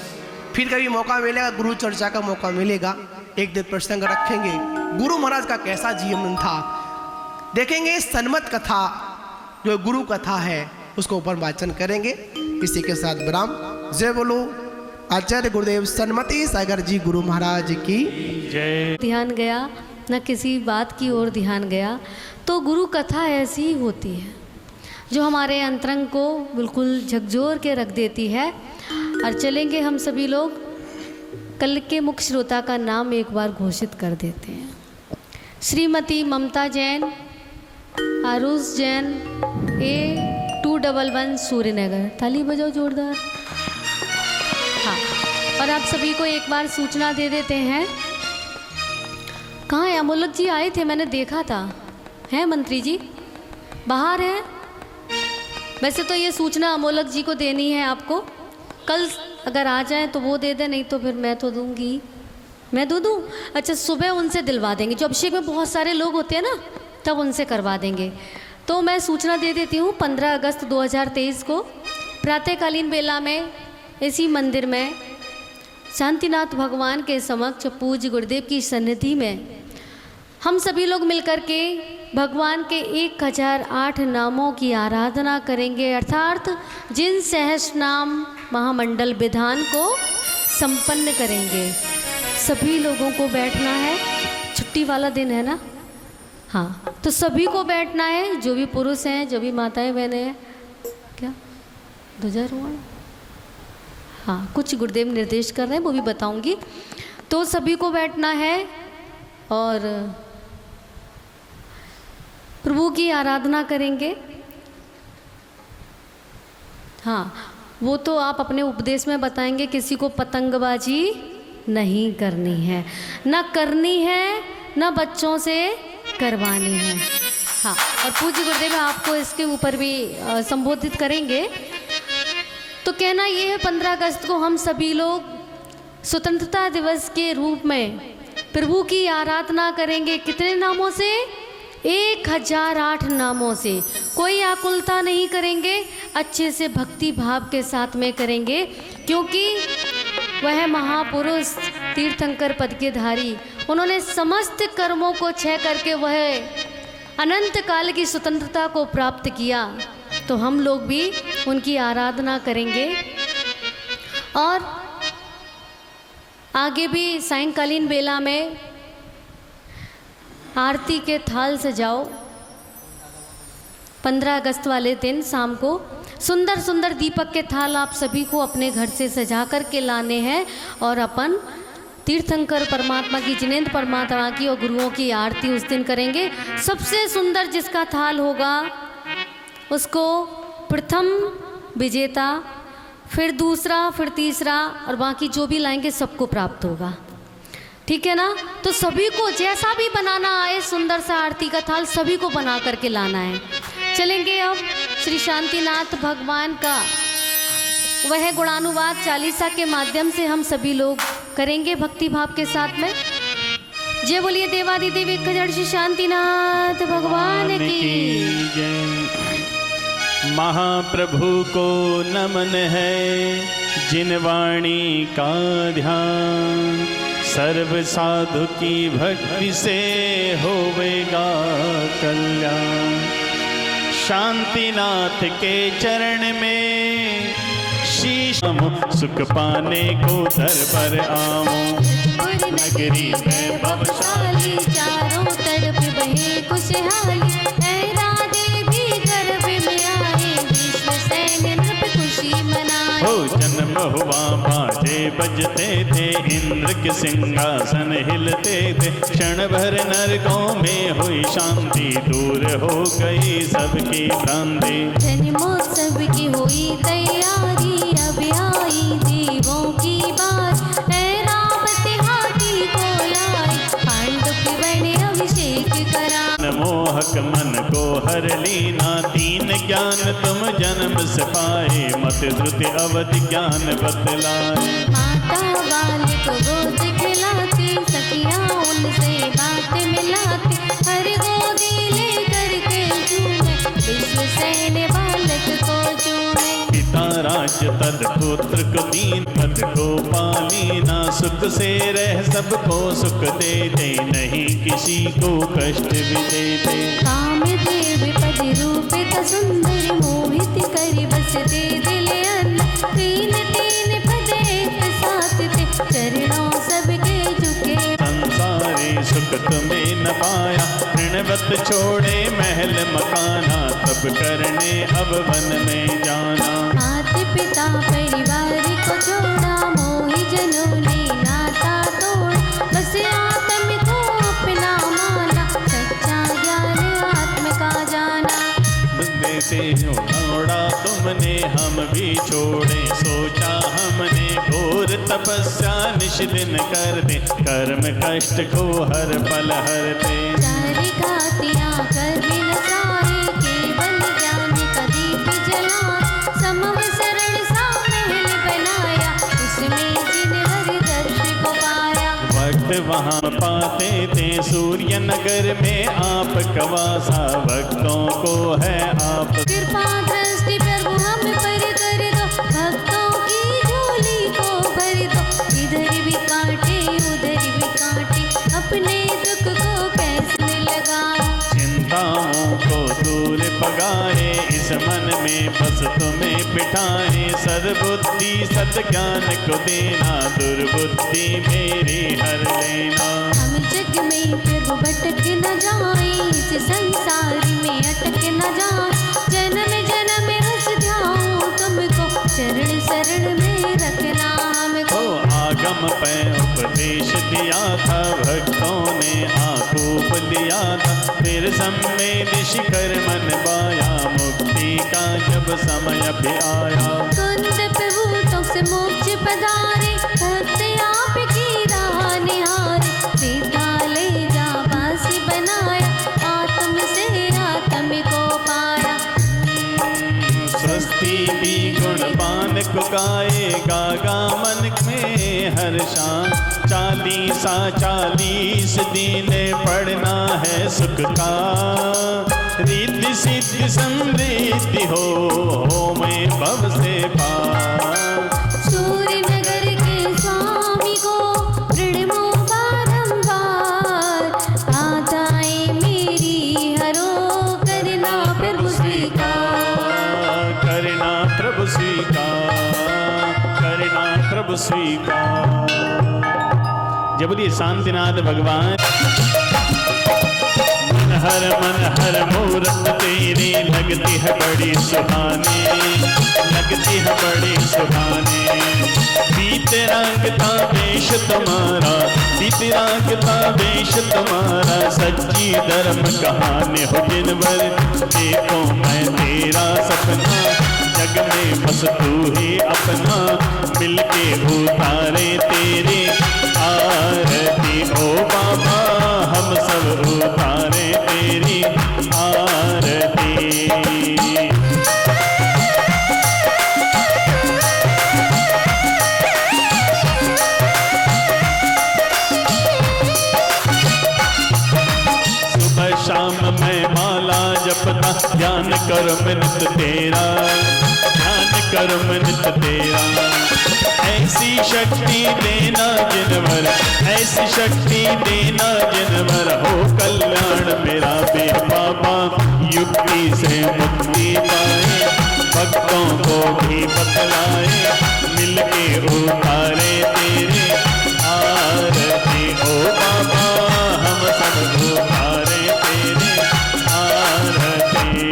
फिर कभी मौका मिलेगा, गुरु चर्चा का मौका मिलेगा, एक दिन प्रसंग रखेंगे। गुरु महाराज का कैसा जीवन था देखेंगे। सन्मत कथा जो गुरु कथा है उसको ऊपर वाचन करेंगे। इसी के साथ विराम। जय बोलो आचार्य गुरुदेव सन्मति सागर जी गुरु महाराज की जय। ध्यान गया न किसी बात की ओर ध्यान गया। तो गुरु कथा ऐसी ही होती है जो हमारे अंतरंग को बिल्कुल झकझोर के रख देती है। और चलेंगे हम सभी लोग, कल के मुख्य श्रोता का नाम एक बार घोषित कर देते हैं। श्रीमती ममता जैन, आरुष जैन, A211 सूर्यनगर। ताली बजाओ जोरदार। हाँ, और आप सभी को एक बार सूचना दे देते हैं। कहाँ है अमोलक जी? आए थे, मैंने देखा था। हैं मंत्री जी? बाहर हैं। वैसे तो ये सूचना अमोलक जी को देनी है आपको। कल अगर आ जाए तो वो दे दे, नहीं तो फिर मैं तो दूंगी। मैं दूँ? अच्छा, सुबह उनसे दिलवा देंगे। जो अभिषेक में बहुत सारे लोग होते हैं ना, तब उनसे करवा देंगे। तो मैं सूचना दे देती हूँ। 15 अगस्त 2023 को प्रातःकालीन बेला में इसी मंदिर में शांतिनाथ भगवान के समक्ष पूज्य गुरुदेव की सन्निधि में हम सभी लोग मिलकर के भगवान के 1008 नामों की आराधना करेंगे, अर्थात जिन सहस्र नाम महामंडल विधान को संपन्न करेंगे। सभी लोगों को बैठना है। छुट्टी वाला दिन है ना? हाँ, तो सभी को बैठना है, जो भी पुरुष हैं, जो भी माताएं बहनें हैं। क्या ध्वजारोहण? हाँ, कुछ गुरुदेव निर्देश कर रहे हैं, वो भी बताऊंगी। तो सभी को बैठना है और प्रभु की आराधना करेंगे। हाँ, वो तो आप अपने उपदेश में बताएंगे। किसी को पतंगबाजी नहीं करनी है, ना करनी है, ना बच्चों से करवानी है। हाँ, और पूज्य गुरुदेव आपको इसके ऊपर भी संबोधित करेंगे। तो कहना ये है, 15 अगस्त को हम सभी लोग स्वतंत्रता दिवस के रूप में प्रभु की आराधना करेंगे। कितने नामों से? 1008 नामों से। कोई आकुलता नहीं करेंगे, अच्छे से भक्ति भाव के साथ में करेंगे, क्योंकि वह महापुरुष तीर्थंकर पद के धारी, उन्होंने समस्त कर्मों को क्षय करके वह अनंत काल की स्वतंत्रता को प्राप्त किया। तो हम लोग भी उनकी आराधना करेंगे। और आगे भी सायंकालीन बेला में आरती के थाल सजाओ। 15 अगस्त वाले दिन शाम को सुंदर सुंदर दीपक के थाल आप सभी को अपने घर से सजा कर के लाने हैं और अपन तीर्थंकर परमात्मा की, जिनेंद्र परमात्मा की और गुरुओं की आरती उस दिन करेंगे। सबसे सुंदर जिसका थाल होगा उसको प्रथम विजेता, फिर दूसरा, फिर तीसरा, और बाकी जो भी लाएंगे सबको प्राप्त होगा। ठीक है ना? तो सभी को जैसा भी बनाना आए सुंदर सा आरती का थाल सभी को बना करके लाना है। चलेंगे अब श्री शांतिनाथ भगवान का वह गुणानुवाद चालीसा के माध्यम से हम सभी लोग करेंगे भक्ति भाव के साथ में। जय बोलिए देवादिदेव 1000 श्री शांतिनाथ भगवान की जय। महाप्रभु को नमन है जिन वाणी का ध्यान, सर्व साधु की भक्ति से होवेगा कल्याण। शांतिनाथ के चरण में शीश सुख पाने को दर पर आओ। नगरी में बवशाली चारों तरफ बहे खुशहाली, राधे भी गर्भ में आए, विश्व सैन्य नृप खुशी मनाए। हो जन्म हुआ बाजे बजते थे, इंद्र के सिंहासन हिलते थे, क्षण भर नरकों में हुई शांति, दूर हो गई सबकी भ्रांति। जन्मोत्सव की हुई तैयारी, अब आई देवों की बात, रावत हाथी को लाई, पांडव बने अभिषेक करा। मोहक मन को हर लीना, तीन ज्ञान तुम जन्म से पाए, मत श्रुति अवधि ज्ञान बतलाए। माता बाल को गोद खिलाती, सखियां उनसे बात मिलाती, हर गोदी ले करके झूमे, विश्व सैन्य बालक को चूमे। पिता राज तद पुत्र को दीन, पद को पालीना, सुख से रह सबको सुख देते, नहीं किसी को कष्ट भी देते। कामदेव पद रूपित सुंदर, मोहित कर बसते दिल अन्न, तीन तीन पद एक साथ थे, चरणों सबके झुके। संसारी सुख तुम्हें न पाया, ऋणवत छोड़े महल मकाना, तब करने अब वन में जाना। माता पिता परिवार को छोड़ा, मोहि जनों ने नाता तोड़ा, बस आत्म को अपना माना, सच्चा ज्ञान आत्म का जाना। बंदे से छोड़ा तुमने हम भी छोड़े, सोचा हमने घोर घोर तपस्या निश दिन कर दे, कर्म कष्ट को हर पल हर दे। सारी घातियाँ कर भी न जाए, केवल ज्ञान का दीप जलाए। समव शरण सा महल बनाया, उसमें जिन हरि दर्श को पाया। भक्त वहाँ पाते थे सूर्य नगर में, आप कवासा भक्तों को है आप। कृपा दृष्टि प्रभु हम पर कर दो, भक्तों की झोली को भर दो। इधर भी काटे उधर भी काटे, अपने दुख को कैसे लगाओ। चिंताओं को दूर भगाए, इस मन में बस तुम्हें बिठाए। सद्बुद्धि सद्ज्ञान को देना, दुर्बुद्धि मेरी हर लेना। हम जग में प्रभु भटक न जाए, इस संसार में अटक न जाए। जन्म जन्म बस ध्याऊं तुमको, चरण शरण में रखना हमको। आगम पे उपदेश दिया था, भक्तों ने आकूप लिया था। फिर सम्मेद शिखर मन पाया, मुक्ति का जब समय भी आया। कुंद प्रभु तो से मोक्ष पधारे, भक्त आप की राह निहारे। सीता ले जा बासी बनाया, आत्म से आत्म को पाया। स्वस्ति भी गुणपान को गाएगा, गा मन में हर शान। 40 दिन पढ़ना है सुख का, रिद्धि सिद्धि समृद्धि हो मैं भव से पार। सूर्य नगर के स्वामी को प्रणमो बारंबार। आताएं मेरी हरो, करना प्रभु स्वीकार। करना प्रभु स्वीकार, करना प्रभु स्वीकार। जब बोलिए शांतिनाथ भगवान। मन हर मूरत तेरी, लगती है बड़ी सुहानी, लगती है बड़ी सुहानी। बीते रंगता वेश तुम्हारा, बीते रंगता वेश तुम्हारा। सच्ची धर्म कहानी हो जिनवर, देखो मैं तेरा सपना। जग में बस तू ही अपना, मिलके उतारे तेरे आरती। ओ बाबा हम सब उतारे तेरी आरती। सुबह शाम मैं माला जपता, ध्यान कर्म नित तेरा, ध्यान कर्म नित तेरा। ऐसी शक्ति देना जिनवर, ऐसी शक्ति देना जिनवर। हो कल्याण मेरा बे बाबा, युक्ति से मुक्ति पाए। भक्तों को भी बतलाए, मिलके उतारे तेरे आरती। ओ बाबा हम सब उतारे तेरे आरती।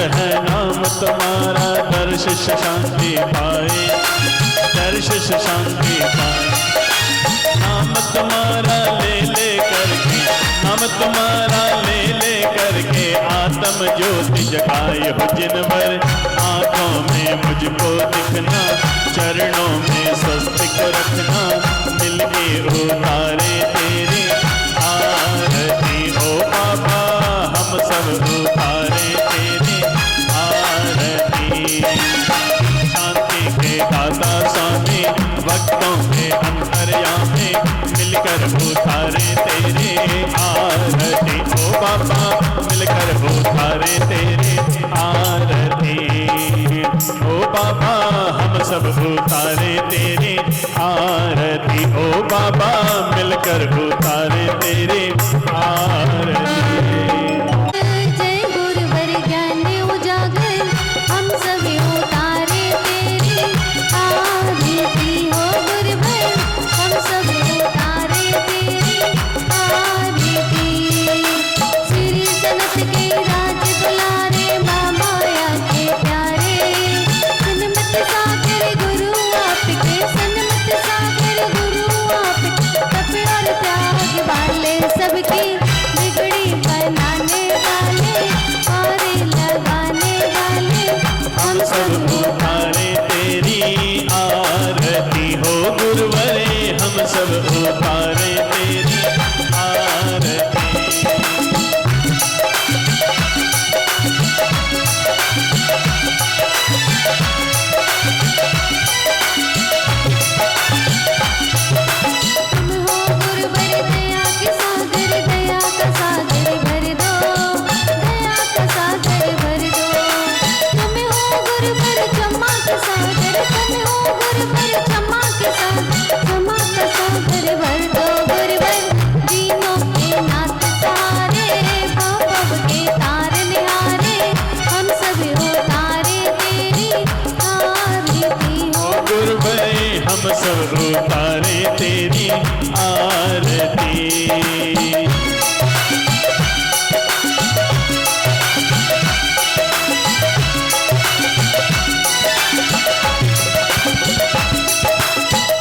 है नाम तुम्हारा, दर्श शांति पाए, दर्श शांति पाए। नाम तुम्हारा ले करके, नाम तुम्हारा ले करके। आत्म ज्योति जगाए हो जिनवर, आंखों में मुझको दिखना। चरणों में स्वस्तिक रखना, मिलके उतारे तेरे आरती। ओ बाबा हम सब उतारे तेरे आरती। शांति के दाता स्वामी, भक्तों के अंतर्यामी, मिलकर उतारे तेरे आरती। ओ बाबा मिलकर उतारे तेरे आरती। ओ बाबा हम सब उतारे तेरे आरती। ओ बाबा मिलकर उतारे तेरे आरती। जय गुरुवर ज्ञान उजागर, हम सभी उतारे तेरी आरती। हो गुरुवर हम सभी उतारे तेरी आरती। सिर सबकी बिगड़ी बनाने वाले और लगाने वाले हम सब उतारे तेरी आरती हो गुरुवरे, हम सब उतारे तेरी आरती। हम सब उतारे तेरी आरती।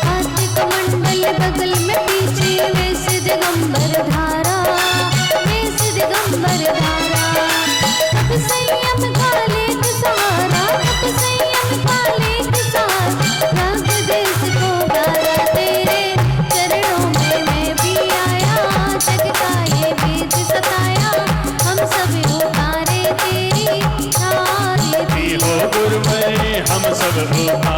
कार्तिक मंडल बगल में पीछे वेश दिगंबर धारा, वेश दिगंबर धारा। कब संयम काले के सहारा, कब संयम काले के सहारा। राग देश को गारा तेरे चरणों में मैं भी आया, जग का ये बीज सताया। हम सब उतारे तेरी आरती हो गुरुवरे, हम सब उतारे